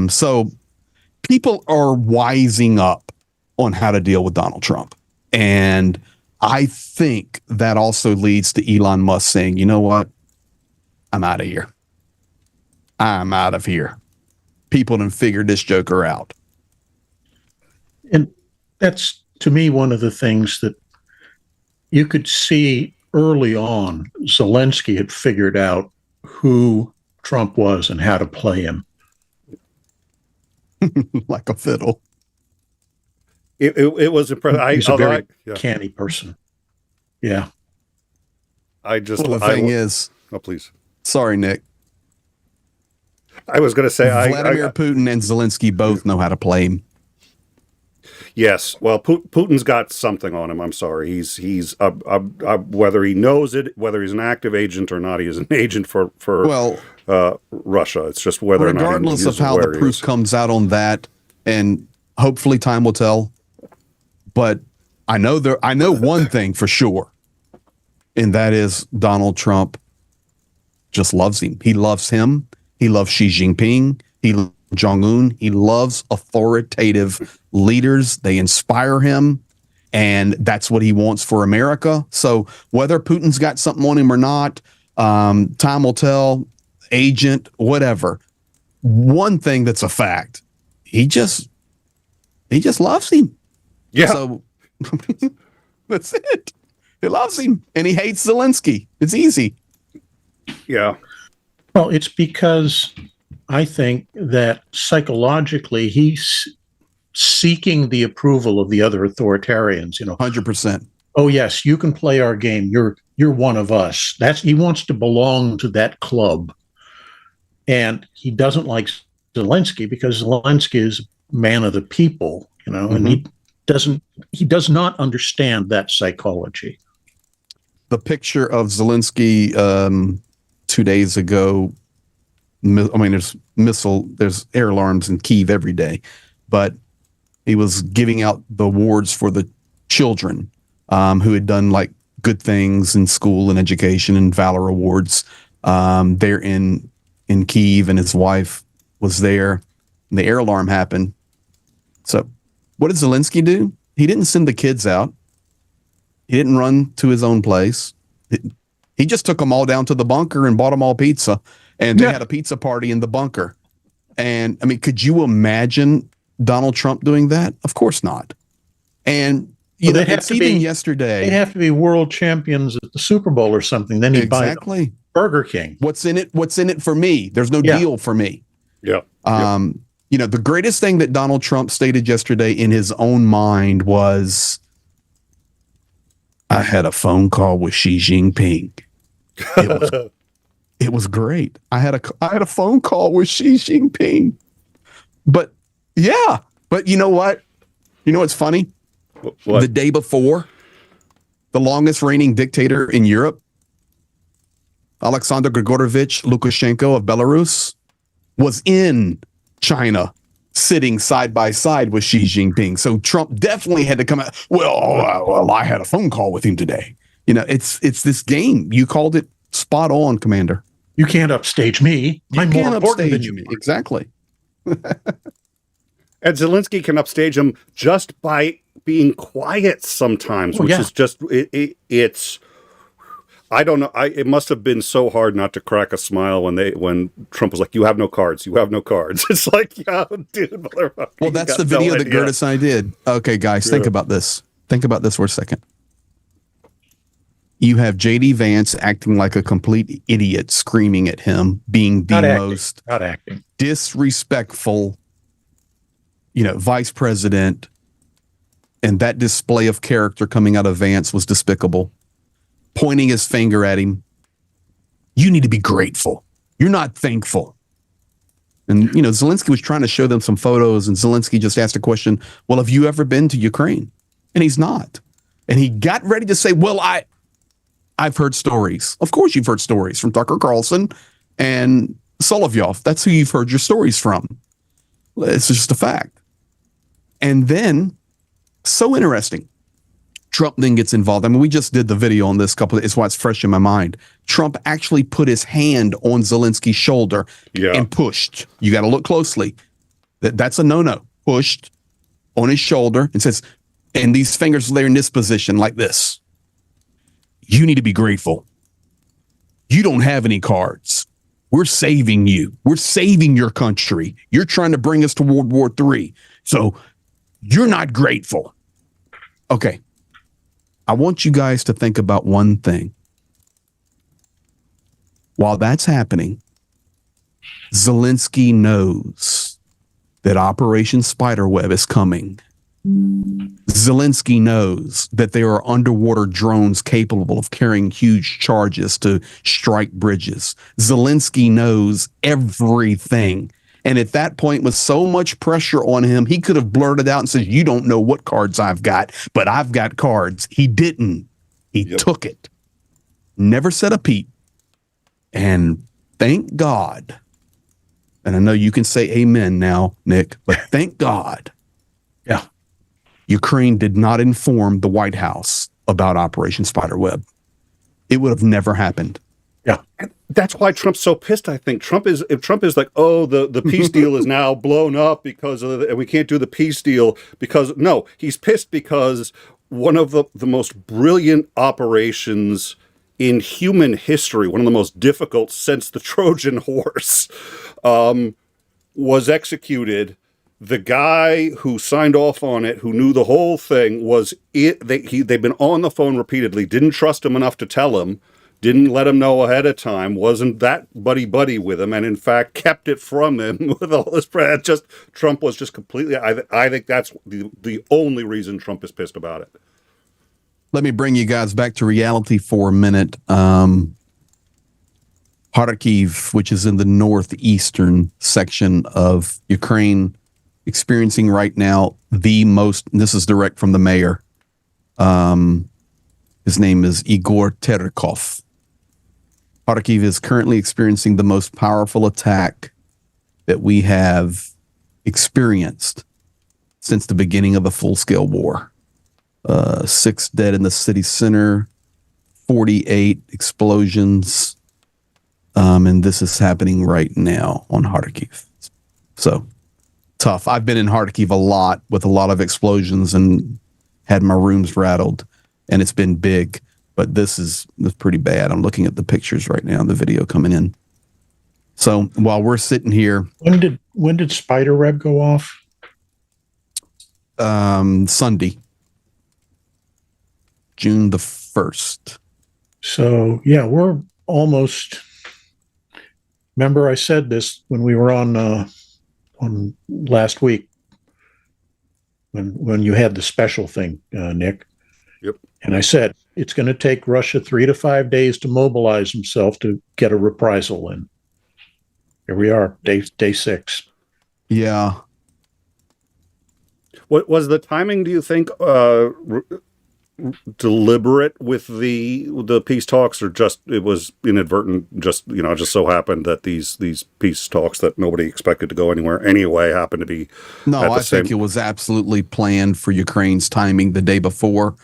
So people are wising up on how to deal with Donald Trump. And I think that also leads to Elon Musk saying, you know what? I'm out of here. I'm out of here. People done figured this joker out. And that's, to me, one of the things that you could see early on. Zelensky had figured out who Trump was and how to play him. Like a fiddle. It was impressive. He's a very canny person. Yeah. The thing is, oh, please. Sorry, Nick. I was going to say, Vladimir Putin and Zelensky both know how to play him. Yes. Well, Putin's got something on him. I'm sorry. He's whether he knows it, whether he's an active agent or not, he is an agent for Russia. It's just whether or not, regardless of how the proof comes out on that, and hopefully time will tell. But I know one thing for sure, and that is Donald Trump just loves him. He loves him. He loves Xi Jinping. He loves Jong-un. He loves authoritative leaders. They inspire him, and that's what he wants for America. So whether Putin's got something on him or not, time will tell. Agent, whatever. One thing that's a fact: he just loves him. Yeah. So that's it. He loves him, and he hates Zelensky. It's easy. Yeah. Well, it's because I think that psychologically he's seeking the approval of the other authoritarians. 100%. Oh yes, you can play our game. You're one of us. He wants to belong to that club, and he doesn't like Zelensky because Zelensky is a man of the people. And he does not understand that psychology. the picture of Zelensky 2 days ago. I mean, there's air alarms in Kyiv every day, but he was giving out the awards for the children who had done like good things in school and education and valor awards there in Kyiv, and his wife was there. And the air alarm happened. So what did Zelensky do? He didn't send the kids out. He didn't run to his own place. He just took them all down to the bunker and bought them all pizza. And they had a pizza party in the bunker. And I mean, could you imagine Donald Trump doing that? Of course not. And you know, it's even yesterday. They'd have to be world champions at the Super Bowl or something. Then he'd buy Burger King. What's in it for me? There's no deal for me. Yeah. You know, the greatest thing that Donald Trump stated yesterday in his own mind was, I had a phone call with Xi Jinping. It was great. I had a phone call with Xi Jinping. But you know what? You know what's funny? What? The day before, the longest reigning dictator in Europe, Alexander Grigorovich Lukashenko of Belarus, was in China sitting side by side with Xi Jinping. So Trump definitely had to come out. Well, I had a phone call with him today. You know, it's this game. You called it spot on, Commander. You can't upstage me. I'm more important than you. Exactly. And Zelensky can upstage him just by being quiet sometimes, which is just it's. I don't know. It must have been so hard not to crack a smile when Trump was like, "You have no cards. You have no cards." It's like, yeah, dude. Well, that's the video that Gertis and I did. Okay, guys, think about this. Think about this for a second. You have J.D. Vance acting like a complete idiot, screaming at him, being the most disrespectful, vice president. And that display of character coming out of Vance was despicable. Pointing his finger at him. You need to be grateful. You're not thankful. And, Zelensky was trying to show them some photos, and Zelensky just asked a question, well, have you ever been to Ukraine? And he's not. And he got ready to say, well, I've heard stories. Of course you've heard stories from Tucker Carlson and Solovyov. That's who you've heard your stories from. It's just a fact. And then, so interesting, Trump then gets involved. I mean, we just did the video on this it's why it's fresh in my mind. Trump actually put his hand on Zelensky's shoulder and pushed. You got to look closely. That's a no-no. Pushed on his shoulder and says, and these fingers are in this position like this. You need to be grateful. You don't have any cards. We're saving you. We're saving your country. You're trying to bring us to World War III. So you're not grateful. Okay. I want you guys to think about one thing. While that's happening, Zelensky knows that Operation Spiderweb is coming. Zelensky knows that there are underwater drones capable of carrying huge charges to strike bridges. Zelensky knows everything. And at that point, with so much pressure on him, he could have blurted out and said, you don't know what cards I've got, but I've got cards. He didn't. He took it. Never said a peep. And thank God. And I know you can say amen now, Nick, but thank God. Yeah. Ukraine did not inform the White House about Operation Spiderweb. It would have never happened. Yeah. And that's why Trump's so pissed, I think. If Trump is like, oh, the peace deal is now blown up because and we can't do the peace deal because, no, he's pissed because one of the most brilliant operations in human history, one of the most difficult since the Trojan horse, was executed. The guy who signed off on it, who knew the whole thing, they've been on the phone repeatedly, didn't trust him enough to tell him, didn't let him know ahead of time, wasn't that buddy-buddy with him, and in fact kept it from him with all this press. Trump was just completely, I think that's the only reason Trump is pissed about it. Let me bring you guys back to reality for a minute. Kharkiv, which is in the northeastern section of Ukraine, experiencing right now this is direct from the mayor, His name is 𝐒𝐨𝐜𝐜𝐴. Kharkiv is currently experiencing the most powerful attack that we have experienced since the beginning of the full-scale war. 6 dead in the city center, 48 explosions, and this is happening right now on Kharkiv. So tough. I've been in Kharkiv a lot with a lot of explosions and had my rooms rattled, and it's been big. But this is pretty bad. I'm looking at the pictures right now, the video coming in. So while we're sitting here, When did Spider Web go off? Sunday, June the 1st. So yeah, we're almost. Remember, I said this when we were on last week when you had the special thing, Nick. Yep. And I said it's going to take Russia 3 to 5 days to mobilize himself to get a reprisal in. Here we are, day 6. Yeah. What was the timing, do you think, deliberate with the peace talks, or just it was inadvertent, just so happened that these peace talks that nobody expected to go anywhere anyway happened to be No, think it was absolutely planned for Ukraine's timing the day before,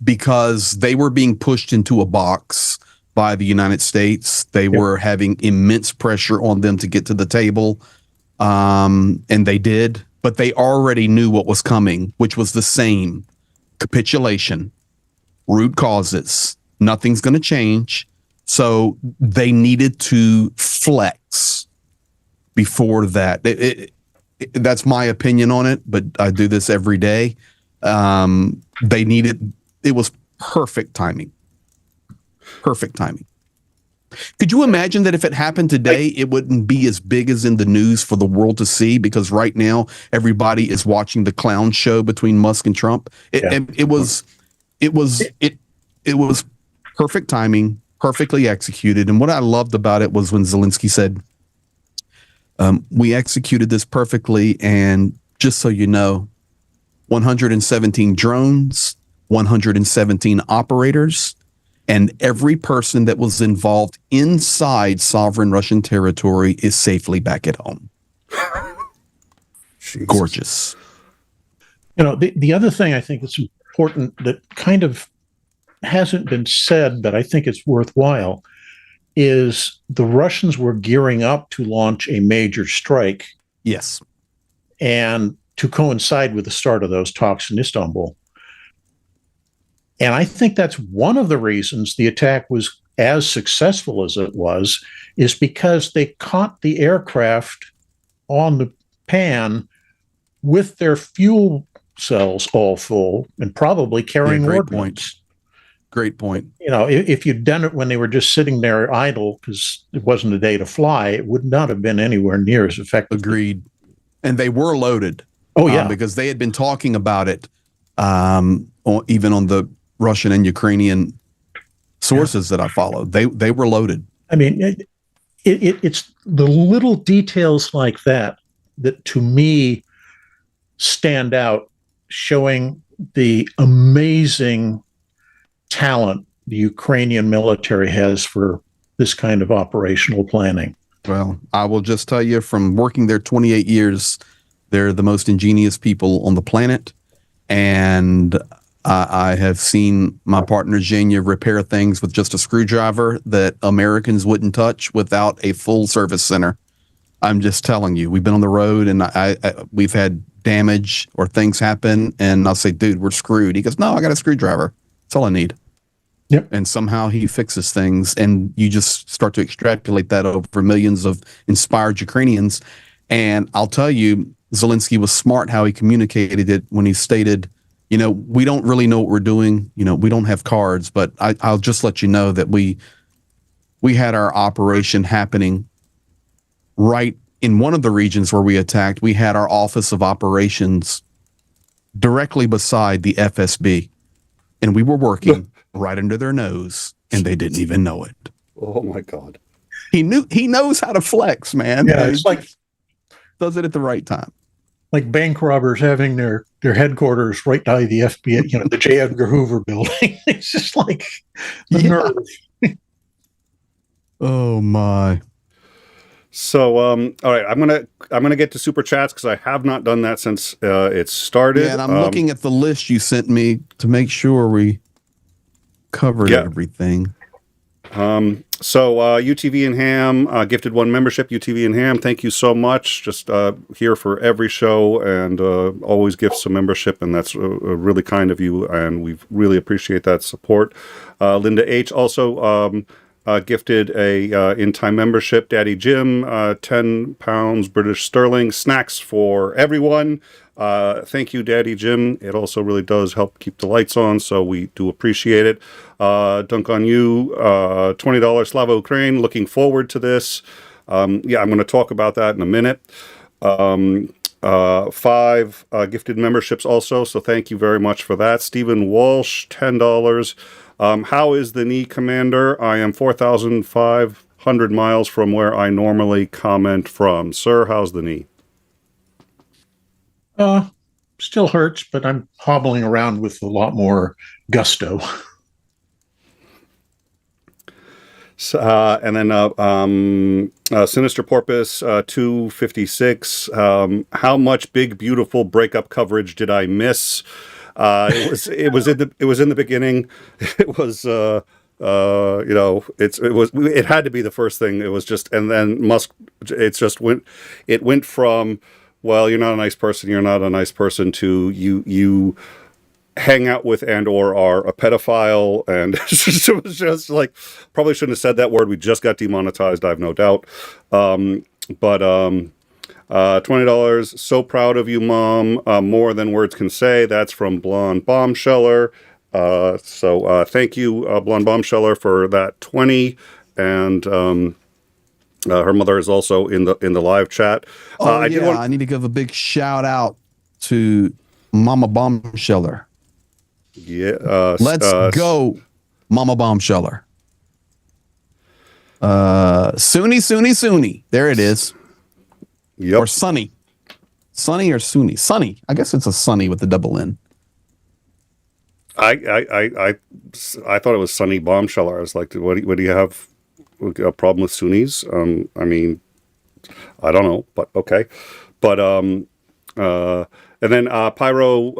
because they were being pushed into a box by the United States. They were having immense pressure on them to get to the table, and they did, but they already knew what was coming, which was the same: capitulation, root causes, nothing's going to change. So they needed to flex before that. That's my opinion on it, but I do this every day. It was perfect timing. Perfect timing. Could you imagine that if it happened today, it wouldn't be as big as in the news for the world to see? Because right now, everybody is watching the clown show between Musk and Trump. It was perfect timing, perfectly executed. And what I loved about it was when Zelensky said, we executed this perfectly. And just so you know, 117 drones, 117 operators, and every person that was involved inside sovereign Russian territory is safely back at home. Gorgeous. The other thing I think is important that kind of hasn't been said, but I think it's worthwhile, is the Russians were gearing up to launch a major strike. Yes. And to coincide with the start of those talks in Istanbul. And I think that's one of the reasons the attack was as successful as it was, is because they caught the aircraft on the pan with their fuel cells all full and probably carrying ordnance. Great point. If you'd done it when they were just sitting there idle because it wasn't a day to fly, it would not have been anywhere near as effective. Agreed. And they were loaded. Oh, yeah. Because they had been talking about it, even on the Russian and Ukrainian sources that I followed. They were loaded. I mean, it's the little details like that to me stand out, showing the amazing talent the Ukrainian military has for this kind of operational planning. Well, I will just tell you, from working there 28 years, they're the most ingenious people on the planet. And I have seen my partner Ksenia repair things with just a screwdriver that Americans wouldn't touch without a full service center. I'm just telling you, we've been on the road and we've had damage or things happen, and I'll say, dude, we're screwed. He goes, no, I got a screwdriver. That's all I need. Yep. And somehow he fixes things, and you just start to extrapolate that over millions of inspired Ukrainians. And I'll tell you, Zelensky was smart how he communicated it when he stated, we don't really know what we're doing. We don't have cards, but I'll just let you know that we had our operation happening right in one of the regions where we attacked. We had our Office of Operations directly beside the FSB, and we were working right under their nose, and they didn't even know it. Oh my God. He knows how to flex, man. Yeah, it's like does it at the right time. like bank robbers having their headquarters right by the FBI, the J. Edgar Hoover building. It's just like the nerve. Oh my. So, all right, I'm gonna get to super chats because I have not done that since it started. Yeah, and I'm looking at the list you sent me to make sure we covered everything. So UTV and Ham gifted 1 membership. UTV and Ham, thank you so much. Just here for every show and always gifts some membership, and that's really kind of you, and we really appreciate that support. Linda H also gifted a in-time membership. Daddy Jim, £10 British sterling. Snacks for everyone. Thank you, Daddy Jim. It also really does help keep the lights on, so we do appreciate it. Dunk on you, $20 𝐒𝐲𝐜𝐴. Looking forward to this. I'm going to talk about that in a minute. 5 gifted memberships also, so thank you very much for that. Stephen Walsh, $10. How is the knee, Commander? I am 4,500 miles from where I normally comment from. Sir, how's the knee? Still hurts, but I'm hobbling around with a lot more gusto. And then Sinister Porpoise, 256. How much big, beautiful breakup coverage did I miss? It was in the beginning. It was it had to be the first thing. It was just, and then Musk, it went from, well, you're not a nice person, you're not a nice person, to you hang out with and or are a pedophile, and it was just like, probably shouldn't have said that word. We just got demonetized, I have no doubt. $20. So proud of you, Mom. More than words can say. That's from Blonde Bombsheller. So thank you, Blonde Bombsheller, for that 20. And her mother is also in the live chat. I need to give a big shout out to Mama Bombsheller. Yeah. Let's go, Mama Bombsheller. Sunni. There it is. Yep. Or Sunny. Sunny or Sunni? Sunny. I guess it's a Sunny with the double N. I thought it was Sunny Bombsheller. I was like, what do you have a problem with Sunnis? I mean, I don't know, but okay. But and then Pyro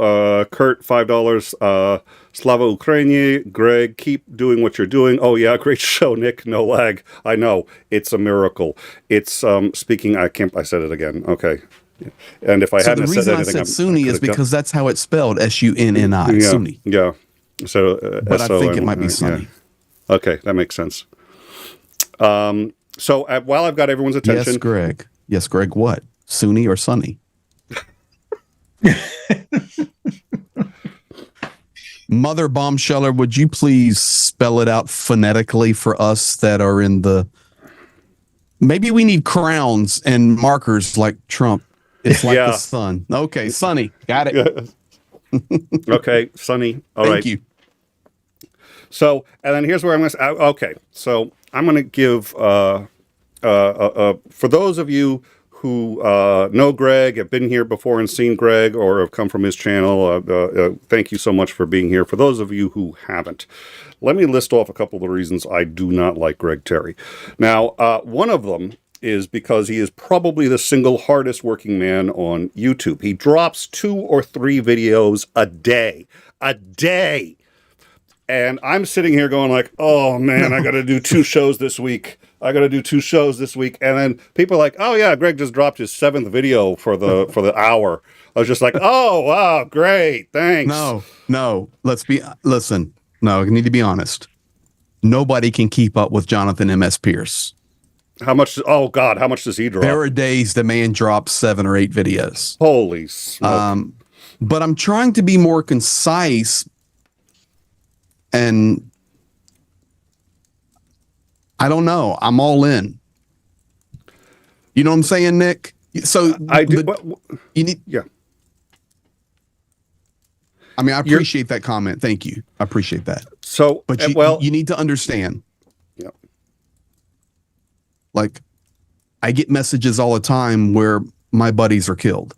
Kurt, $5. 𝐒𝐲𝐜𝐴. Greg, keep doing what you're doing. Oh yeah, great show, Nick. No lag. I know, it's a miracle. It's speaking. I said it again. Okay. And if I hadn't said anything, the reason I said Sunni is because that's how it's spelled, Sunni. Sunni. Yeah. So, but I think it might be Sunny. Yeah. Okay, that makes sense. So while I've got everyone's attention, Yes, Greg. What? Sunni or Sunny? Mother Bombsheller, would you please spell it out phonetically for us that are in the... Maybe we need crowns and markers like Trump. It's like the sun. Okay, Sunny. Got it. Okay, Sunny. All right. Thank you. So, and then here's where I'm going to... Okay, so I'm going to give... for those of you who know Greg, have been here before and seen Greg, or have come from his channel, thank you so much for being here. For those of you who haven't, let me list off a couple of the reasons I do not like Greg Terry. Now, one of them is because he is probably the single hardest working man on YouTube. He drops 2 or 3 videos a day. And I'm sitting here going like, oh man, I got to do 2 shows this week. And then people are like, oh yeah, Greg just dropped his 7th video for the hour. I was just like, oh wow, great, thanks. No, listen. No, I need to be honest. Nobody can keep up with Jonathan M.S. Pierce. How much does he drop? There are days the man drops 7 or 8 videos. Holy smoke. But I'm trying to be more concise, and I don't know. I'm all in. You know what I'm saying, Nick? So I do. You need. Yeah. I mean, I appreciate that comment. Thank you. I appreciate that. So, but you need to understand. Yeah. Like, I get messages all the time where my buddies are killed.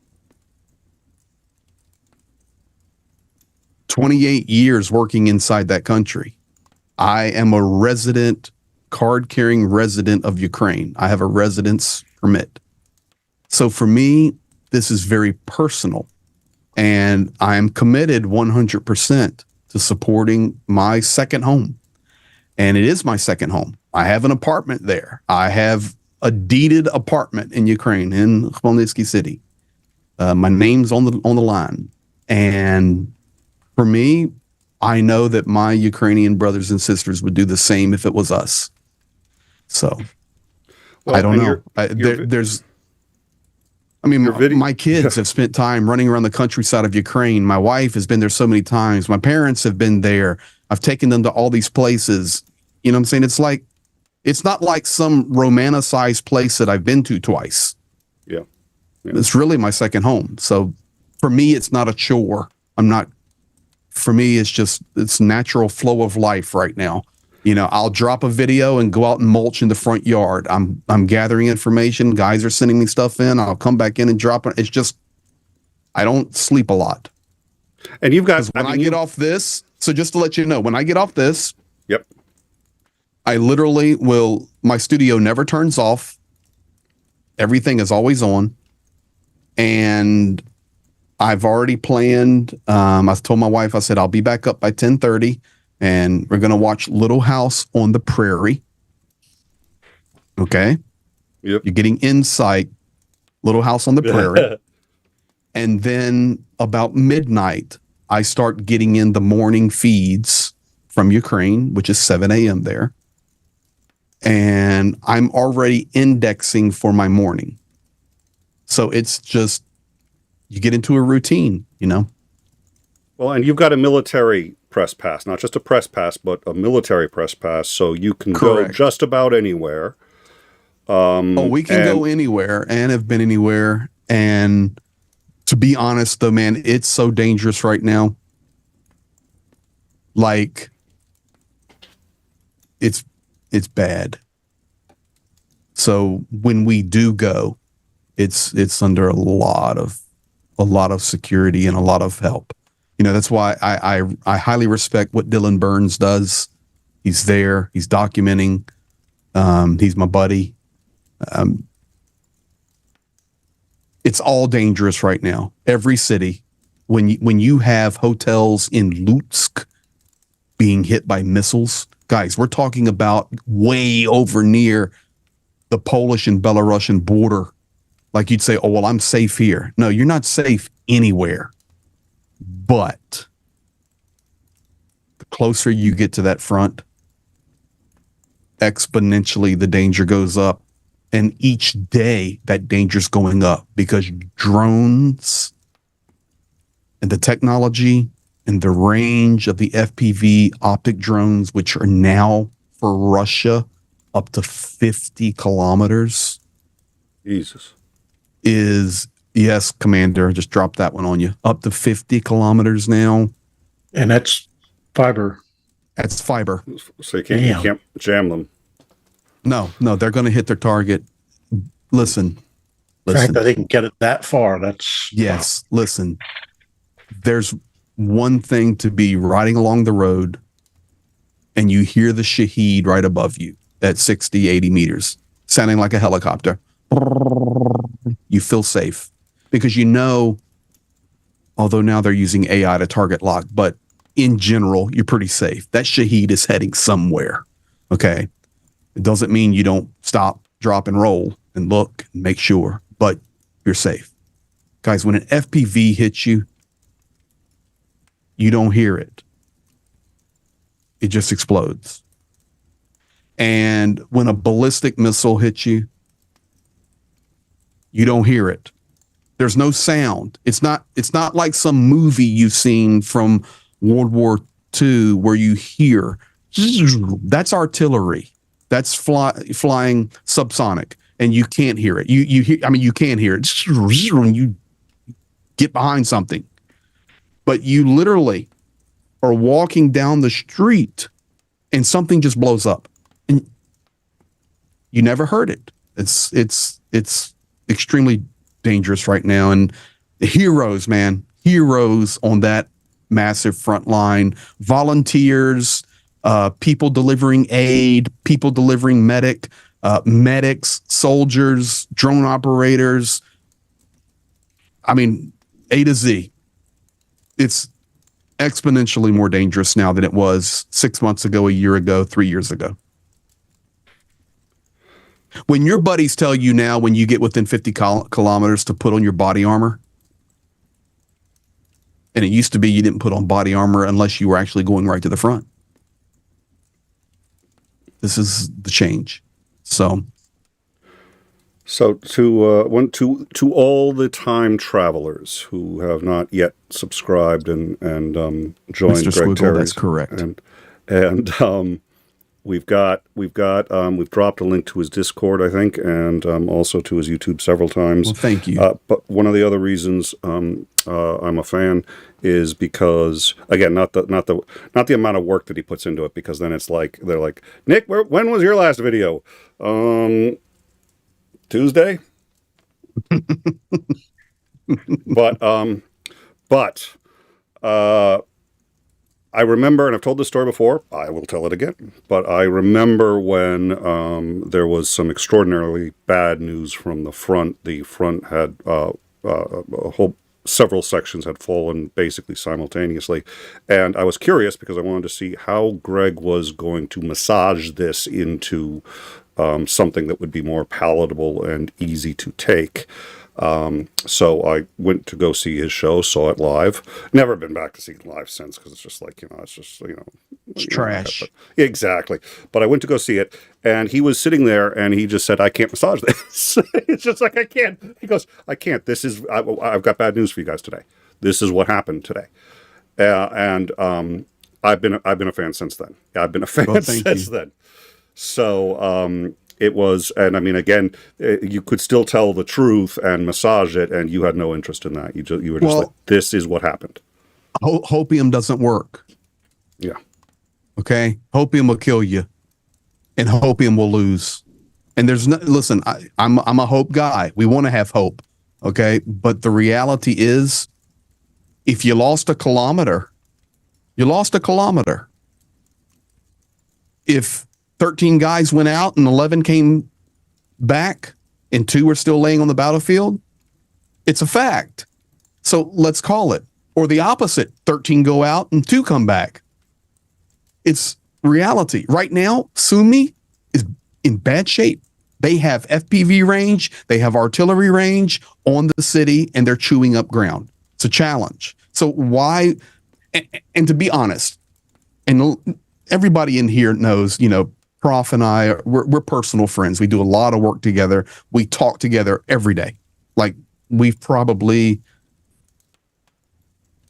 28 years working inside that country. I am a resident, card-carrying resident of Ukraine. I have a residence permit. So for me, this is very personal, and I am committed 100% to supporting my second home. And it is my second home. I have an apartment there. I have a deeded apartment in Ukraine, in Khmelnytsky City. My name's on the line. And for me, I know that my Ukrainian brothers and sisters would do the same if it was us. So Well, I don't and know. My kids have spent time running around the countryside of Ukraine. My wife has been there so many times. My parents have been there. I've taken them to all these places. You know what I'm saying? It's not like some romanticized place that I've been to twice. Yeah. It's really my second home. So for me, it's not a chore. For me, it's natural flow of life right now. You know, I'll drop a video and go out and mulch in the front yard. I'm gathering information. Guys are sending me stuff in. I'll come back in and drop it. It's just, I don't sleep a lot. And you've got, when I get off this, so just to let you know, when I get off this, yep, I literally my studio never turns off. Everything is always on. And I've already planned, I told my wife, I said, I'll be back up by 10:30 and we're going to watch Little House on the Prairie. Okay. Yep. You're getting insight, Little House on the Prairie. And then about midnight, I start getting in the morning feeds from Ukraine, which is 7 a.m. there. And I'm already indexing for my morning. So it's just, you get into a routine, you know? Well, and you've got a military press pass, not just a press pass, but a military press pass. So you can Correct. go just about anywhere. We can go anywhere and have been anywhere. And to be honest, though, man, it's so dangerous right now. Like, it's bad. So when we do go, it's under a lot of security and a lot of help. You know, that's why I highly respect what Dylan Burns does. He's there. He's documenting. He's my buddy. It's all dangerous right now. Every city, when you have hotels in Lutsk being hit by missiles, guys, we're talking about way over near the Polish and Belarusian border. Like you'd say, oh, well, I'm safe here. No, you're not safe anywhere. But the closer you get to that front, exponentially the danger goes up. And each day that danger's going up because drones and the technology and the range of the FPV optic drones, which are now for Russia up to 50 kilometers. Jesus. Is, yes, Commander, just dropped that one on you. Up to 50 kilometers now. And that's fiber. That's fiber. So you can't jam them. No, they're going to hit their target. Listen. The fact that they can get it that far, that's... Yes, listen. There's one thing to be riding along the road and you hear the Shaheed right above you at 60, 80 meters, sounding like a helicopter. You feel safe because you know, although now they're using AI to target lock, but in general, you're pretty safe. That Shaheed is heading somewhere. Okay. It doesn't mean you don't stop, drop, and roll and look and make sure, but you're safe. Guys, when an FPV hits you, you don't hear it. It just explodes. And when a ballistic missile hits you, you don't hear it. There's no sound. It's not like some movie you've seen from World War II where you hear. That's artillery. That's flying subsonic, and you can't hear it. You hear. I mean, you can hear it when you get behind something, but you literally are walking down the street, and something just blows up, and you never heard it. It's extremely dangerous right now, and the heroes, man, heroes on that massive frontline volunteers, people delivering aid, people delivering medics, soldiers, drone operators. I mean, A to Z. It's exponentially more dangerous now than it was 6 months ago, a year ago, 3 years ago. When your buddies tell you now, when you get within 50 kilometers, to put on your body armor, and it used to be you didn't put on body armor unless you were actually going right to the front. This is the change. So to all the time travelers who have not yet subscribed and joined Mr. Greg Squiggle, Terry's, that's correct. And we've dropped a link to his Discord, I think, and also to his YouTube several times. Well, thank you. But one of the other reasons I'm a fan is because, again, not the amount of work that he puts into it, because then it's like they're like, Nick, when was your last video? Tuesday. but I remember, and I've told this story before, I will tell it again, but I remember when there was some extraordinarily bad news from the front. The front had several sections had fallen basically simultaneously. And I was curious because I wanted to see how Greg was going to massage this into something that would be more palatable and easy to take. So I went to go see his show, saw it live. Never been back to see it live since, because it's just like, it's trash. Exactly. But I went to go see it, and he was sitting there, and he just said, I can't massage this. It's just like, I can't. He goes, I can't. I've got bad news for you guys today. This is what happened today. And I've been a fan since then. I've been a fan since then. So, it was, and I mean, again, you could still tell the truth and massage it, and you had no interest in that. You were just like, this is what happened. Hopium doesn't work. Yeah. Okay? Hopium will kill you, and hopium will lose. And there's no, listen, I'm a hope guy. We want to have hope. Okay? But the reality is, if you lost a kilometer, you lost a kilometer. If 13 guys went out and 11 came back and 2 were still laying on the battlefield, it's a fact. So let's call it. Or the opposite, 13 go out and 2 come back. It's reality. Right now, Sumi is in bad shape. They have FPV range, they have artillery range on the city, and they're chewing up ground. It's a challenge. So why, and to be honest, and everybody in here knows, Prof and I, we're personal friends. We do a lot of work together. We talk together every day. Like, we've probably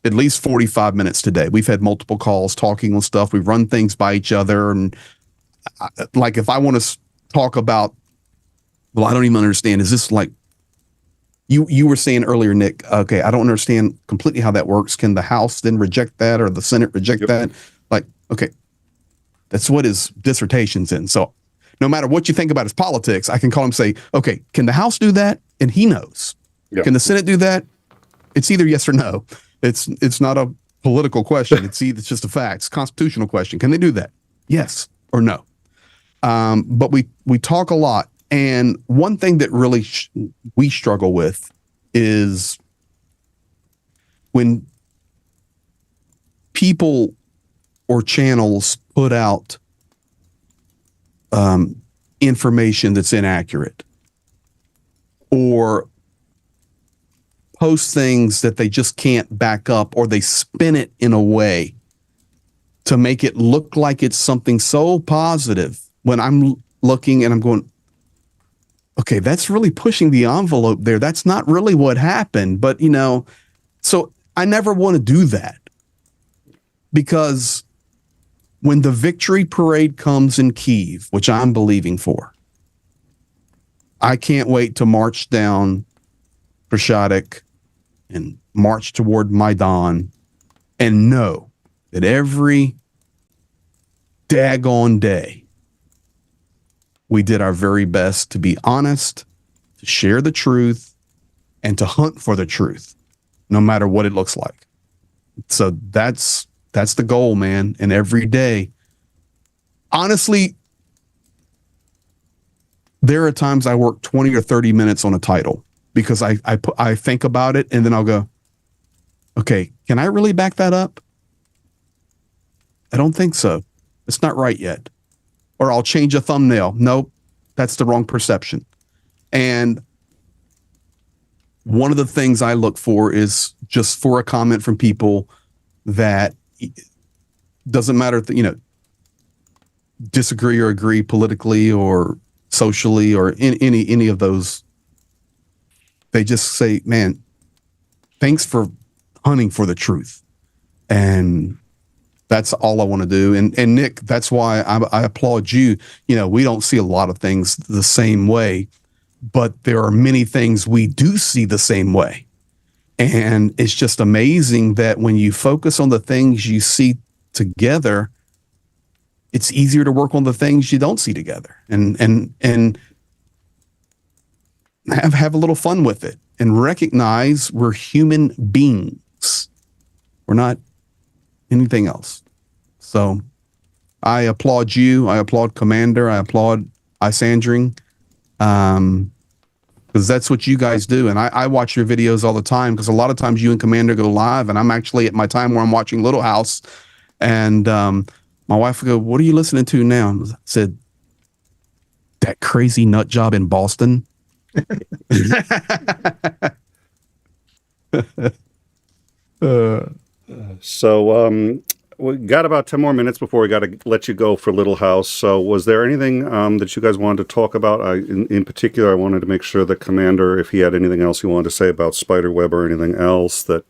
at least 45 minutes today. We've had multiple calls talking on stuff. We run things by each other. And like, if I want to talk about, well, I don't even understand. Is this like, you were saying earlier, Nick, okay, I don't understand completely how that works. Can the House then reject that, or the Senate reject that? Like, okay. That's what his dissertation's in. So no matter what you think about his politics, I can call him and say, okay, can the House do that? And he knows. Yep. Can the Senate do that? It's either yes or no. It's not a political question. It's just a fact. It's a constitutional question. Can they do that? Yes or no? But we talk a lot. And one thing that really we struggle with is when people or channels put out information that's inaccurate, or post things that they just can't back up, or they spin it in a way to make it look like it's something so positive, when I'm looking and I'm going, okay, that's really pushing the envelope there. That's not really what happened. But, so I never want to do that, because when the victory parade comes in Kyiv, which I'm believing for, I can't wait to march down Krashadik and march toward Maidan and know that every daggone day we did our very best to be honest, to share the truth, and to hunt for the truth, no matter what it looks like. So that's the goal, man. And every day, honestly, there are times I work 20 or 30 minutes on a title because I think about it and then I'll go, okay, can I really back that up? I don't think so. It's not right yet. Or I'll change a thumbnail. Nope, that's the wrong perception. And one of the things I look for is just for a comment from people that doesn't matter if, disagree or agree politically or socially or in any of those. They just say, man, thanks for hunting for the truth. And that's all I want to do. And Nick, that's why I applaud you. We don't see a lot of things the same way, but there are many things we do see the same way. And it's just amazing that when you focus on the things you see together, it's easier to work on the things you don't see together and have a little fun with it and recognize we're human beings. We're not anything else. So I applaud you. I applaud Commander. I applaud Isandring. Because that's what you guys do. And I watch your videos all the time because a lot of times you and Commander go live and I'm actually at my time where I'm watching Little House and my wife would go, what are you listening to now? And I said, that crazy nut job in Boston. So we got about 10 more minutes before we got to let you go for Little House. So was there anything that you guys wanted to talk about? In particular, I wanted to make sure that Commander, if he had anything else he wanted to say about Spiderweb or anything else that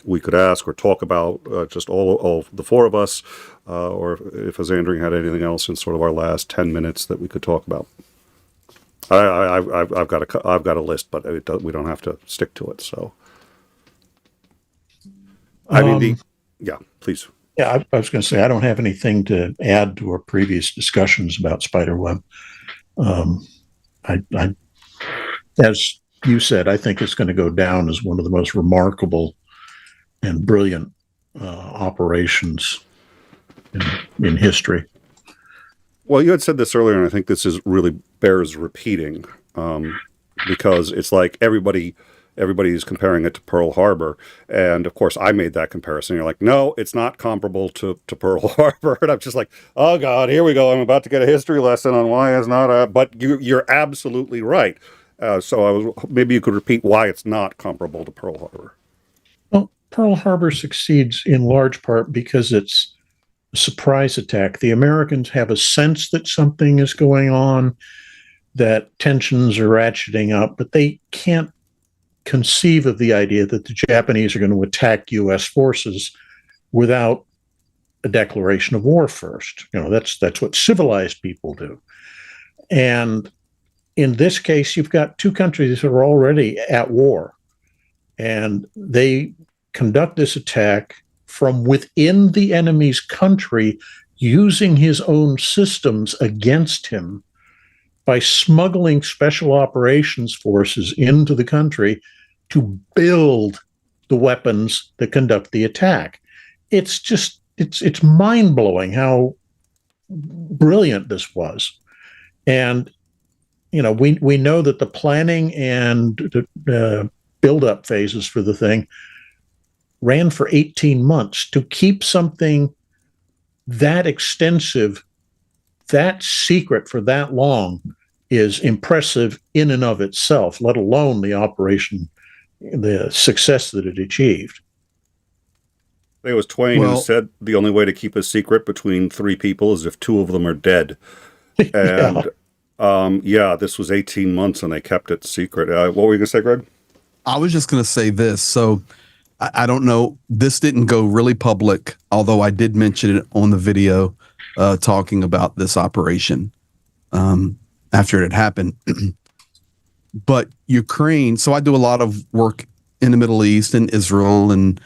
we could ask or talk about, just all the four of us, or if Isandring had anything else in sort of our last 10 minutes that we could talk about. I've got a list, but we don't have to stick to it. So, yeah, please. Yeah, I was going to say I don't have anything to add to our previous discussions about Spiderweb. As you said, I think it's going to go down as one of the most remarkable and brilliant operations in history. Well, you had said this earlier, and I think this is really bears repeating because it's like everybody's comparing it to Pearl Harbor. And of course, I made that comparison. You're like, no, it's not comparable to Pearl Harbor. And I'm just like, oh, God, here we go. I'm about to get a history lesson on why it's not. But you're absolutely right. So maybe you could repeat why it's not comparable to Pearl Harbor. Well, Pearl Harbor succeeds in large part because it's a surprise attack. The Americans have a sense that something is going on, that tensions are ratcheting up, but they can't conceive of the idea that the Japanese are going to attack U.S. forces without a declaration of war first. That's what civilized people do. And in this case, you've got two countries that are already at war, and they conduct this attack from within the enemy's country using his own systems against him by smuggling special operations forces into the country to build the weapons that conduct the attack. It's just, it's mind-blowing how brilliant this was. And, we know that the planning and the build-up phases for the thing ran for 18 months. To keep something that extensive, that secret for that long is impressive in and of itself, let alone the operation, the success that it achieved. It was Twain who said the only way to keep a secret between three people is if two of them are dead. And this was 18 months and they kept it secret. What were you going to say, Greg? I was just going to say this. So I don't know. This didn't go really public, although I did mention it on the video talking about this operation after it had happened. But Ukraine, so I do a lot of work in the Middle East and Israel and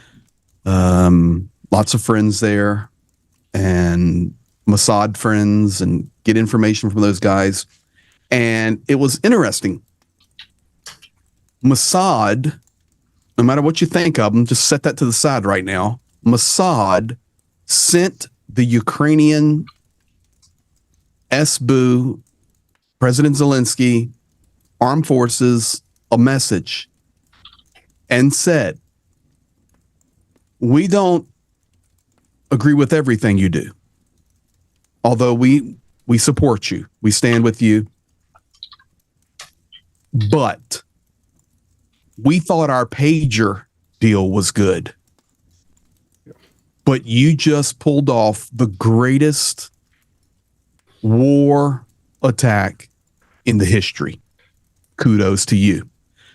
lots of friends there and Mossad friends and get information from those guys. And it was interesting. Mossad, no matter what you think of them, just set that to the side right now. Mossad sent the Ukrainian SBU, President Zelensky, armed forces, a message and said, we don't agree with everything you do, although we support you, we stand with you, but we thought our pager deal was good. But you just pulled off the greatest war attack in the history. Kudos to you.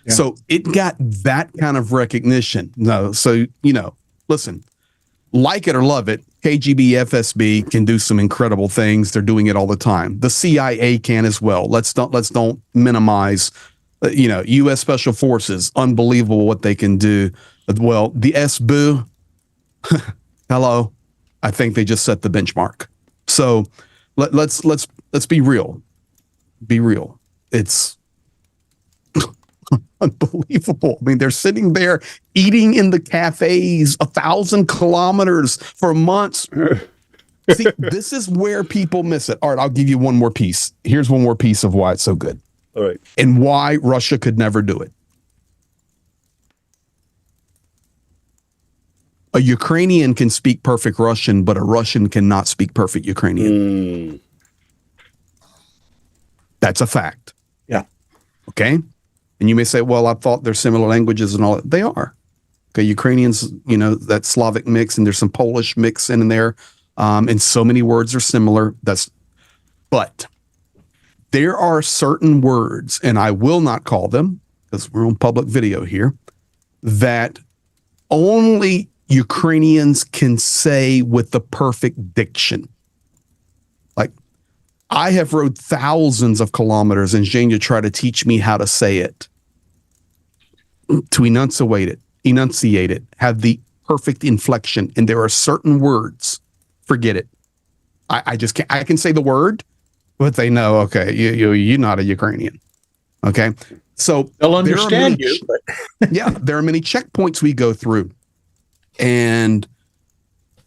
Yeah. So it got that kind of recognition. No, so, listen, like it or love it, KGB, FSB can do some incredible things. They're doing it all the time. The CIA can as well. Let's don't minimize, U.S. Special Forces, unbelievable what they can do. Well, the SBU, hello, I think they just set the benchmark. So let's be real. Be real. It's unbelievable. I mean, they're sitting there eating in the cafes 1,000 kilometers for months. See, this is where people miss it. All right, I'll give you one more piece. Here's one more piece of why it's so good. All right. And why Russia could never do it. A Ukrainian can speak perfect Russian, but a Russian cannot speak perfect Ukrainian. That's a fact. Yeah. Okay. And you may say, well, I thought they're similar languages and all that. They are. Okay. Ukrainians, that Slavic mix, and there's some Polish mix in there. And so many words are similar. But there are certain words, and I will not call them because we're on public video here, that only Ukrainians can say with the perfect diction. Like, I have rode thousands of kilometers and 𝐒𝐲𝐬 tried to teach me how to say it, to enunciate it, have the perfect inflection. And there are certain words, forget it. I just can't. I can say the word, but they know, okay, you're not a Ukrainian. Okay. So they'll understand you. But yeah, there are many checkpoints we go through. And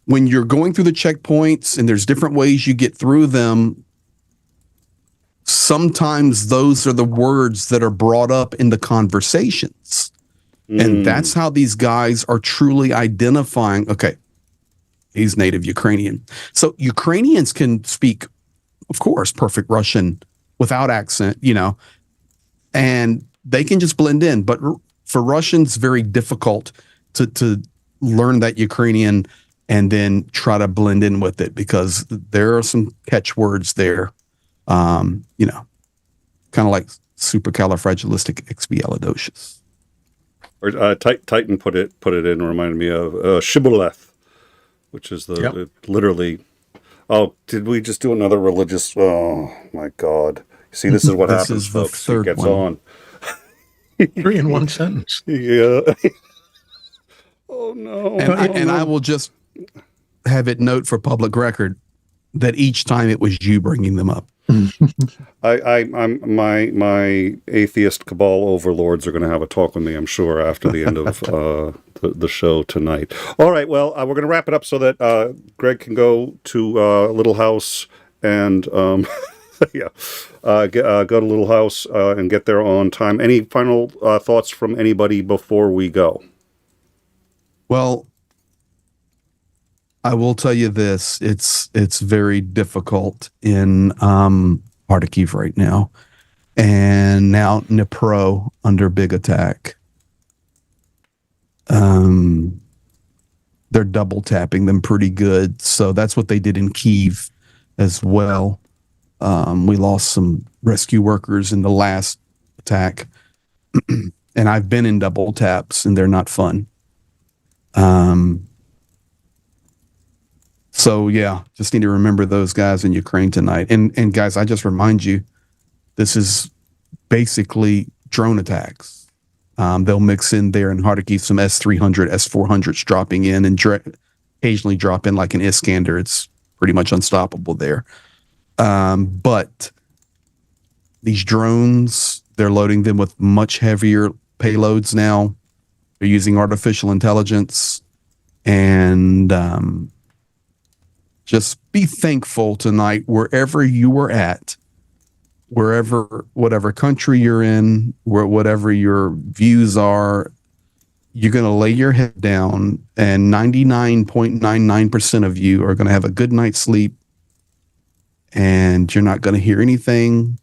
when you're going through the checkpoints and there's different ways you get through them, sometimes those are the words that are brought up in the conversations. And that's how these guys are truly identifying, okay, he's native Ukrainian. So Ukrainians can speak, of course, perfect Russian without accent, and they can just blend in. But for Russians, very difficult to learn that Ukrainian and then try to blend in with it, because there are some catchwords there, kind of like supercalifragilisticexpialidocious. Or Titan put it in, reminded me of shibboleth, which is literally. Oh, did we just do another religious? Oh my God! See, this is what this happens, is the folks. Third it gets one. on. 3 in 1 sentence. Yeah. Oh no! And I will just have it note for public record that each time it was you bringing them up. I'm my atheist cabal overlords are going to have a talk with me, I'm sure, after the end of the show tonight. All right, well, we're going to wrap it up so that Greg can go to Little House and go to Little House and get there on time. Any final thoughts from anybody before we go? Well, I will tell you this: it's very difficult in Kharkiv right now, and now Dnipro under big attack. They're double tapping them pretty good, so that's what they did in Kyiv as well. We lost some rescue workers in the last attack, and I've been in double taps, and they're not fun. So yeah, just need to remember those guys in Ukraine tonight. And guys, I just remind you, this is basically drone attacks. They'll mix in there in Kharkiv some S-300, S-400s dropping in, and occasionally drop in like an Iskander. It's pretty much unstoppable there. But these drones, they're loading them with much heavier payloads now. They're using artificial intelligence. And just be thankful tonight, wherever you are at, whatever country you're in, whatever your views are. You're going to lay your head down, and 99.99% of you are going to have a good night's sleep, and you're not going to hear anything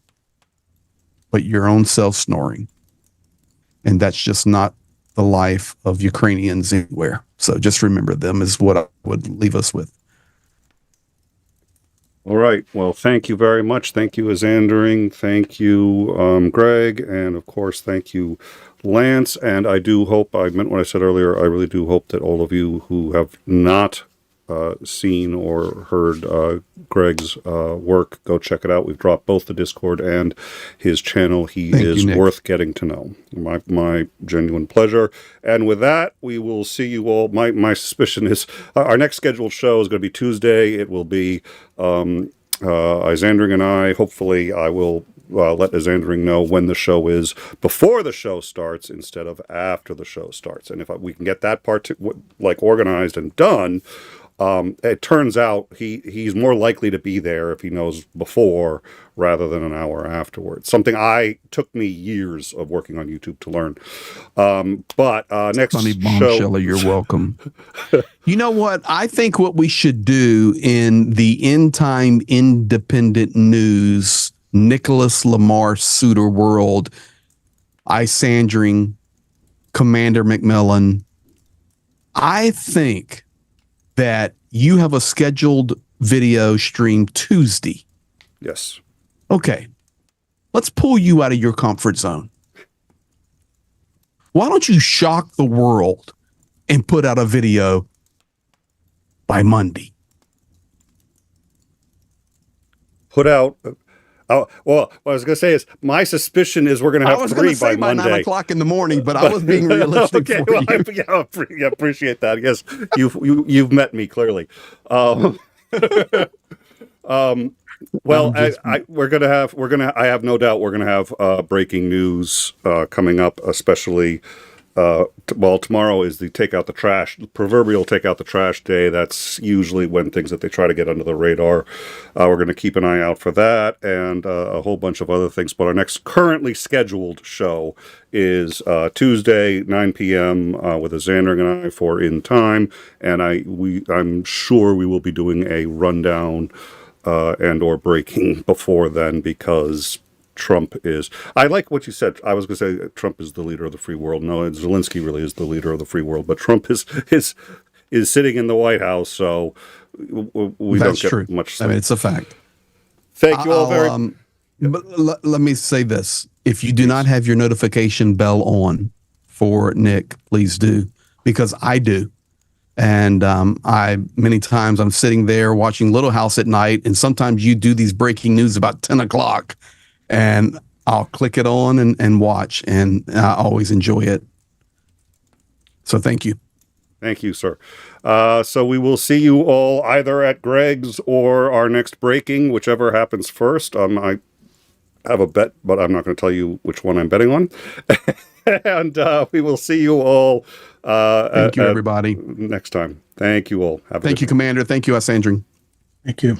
but your own self snoring. And that's just not the life of Ukrainians anywhere. So just remember them is what I would leave us with. All right. Well, thank you very much. Thank you, Isandring. Thank you, Greg. And of course, thank you, Lance. And I do hope, I meant what I said earlier, I really do hope that all of you who have not seen or heard Greg's work, go check it out. We've dropped both the Discord and his channel. He is worth getting to know. My genuine pleasure. And with that, we will see you all. My suspicion is our next scheduled show is going to be Tuesday. It will be Isandring and I. Hopefully, I will let Isandring know when the show is before the show starts instead of after the show starts. And if we can get that part organized and done, it turns out he's more likely to be there if he knows before rather than an hour afterwards. Something took me years of working on YouTube to learn. But next Funny show, bombshell, you're welcome. You know what? I think what we should do in the End Time Independent News, Nicholas Lamar Suter world, Isandring, Commander McMillan, I think that you have a scheduled video stream Tuesday. Yes. Okay. Let's pull you out of your comfort zone. Why don't you shock the world and put out a video by Monday? Put out. Well, what I was going to say is my suspicion is we're going to have 3 by Monday. 9 o'clock in the morning, but I was being realistic. Okay, for you. I appreciate that. Yes, you've met me clearly. Well, I have no doubt we're gonna have breaking news coming up, especially. Tomorrow is the proverbial take out the trash day. That's usually when things that they try to get under the radar. We're going to keep an eye out for that and a whole bunch of other things. But our next currently scheduled show is Tuesday, 9 p.m. With Isandring and I for In Time. And I'm sure we will be doing a rundown and or breaking before then, because Trump is, I like what you said. I was going to say Trump is the leader of the free world. No, Zelensky really is the leader of the free world, but Trump is sitting in the White House, so we That's don't get true. much sleep. I mean, it's a fact. Thank you all very But let me say this. If you do not have your notification bell on for Nick, please do, because I do. And many times I'm sitting there watching Little House at night, and sometimes you do these breaking news about 10 o'clock. And I'll click it on and watch, and I always enjoy it. So thank you. Thank you, sir. So we will see you all either at Greg's or our next breaking, whichever happens first. I have a bet, but I'm not going to tell you which one I'm betting on. And we will see you all Thank you, everybody. Next time. Thank you all. Thank you, Commander. Thank you, Isandring. Thank you.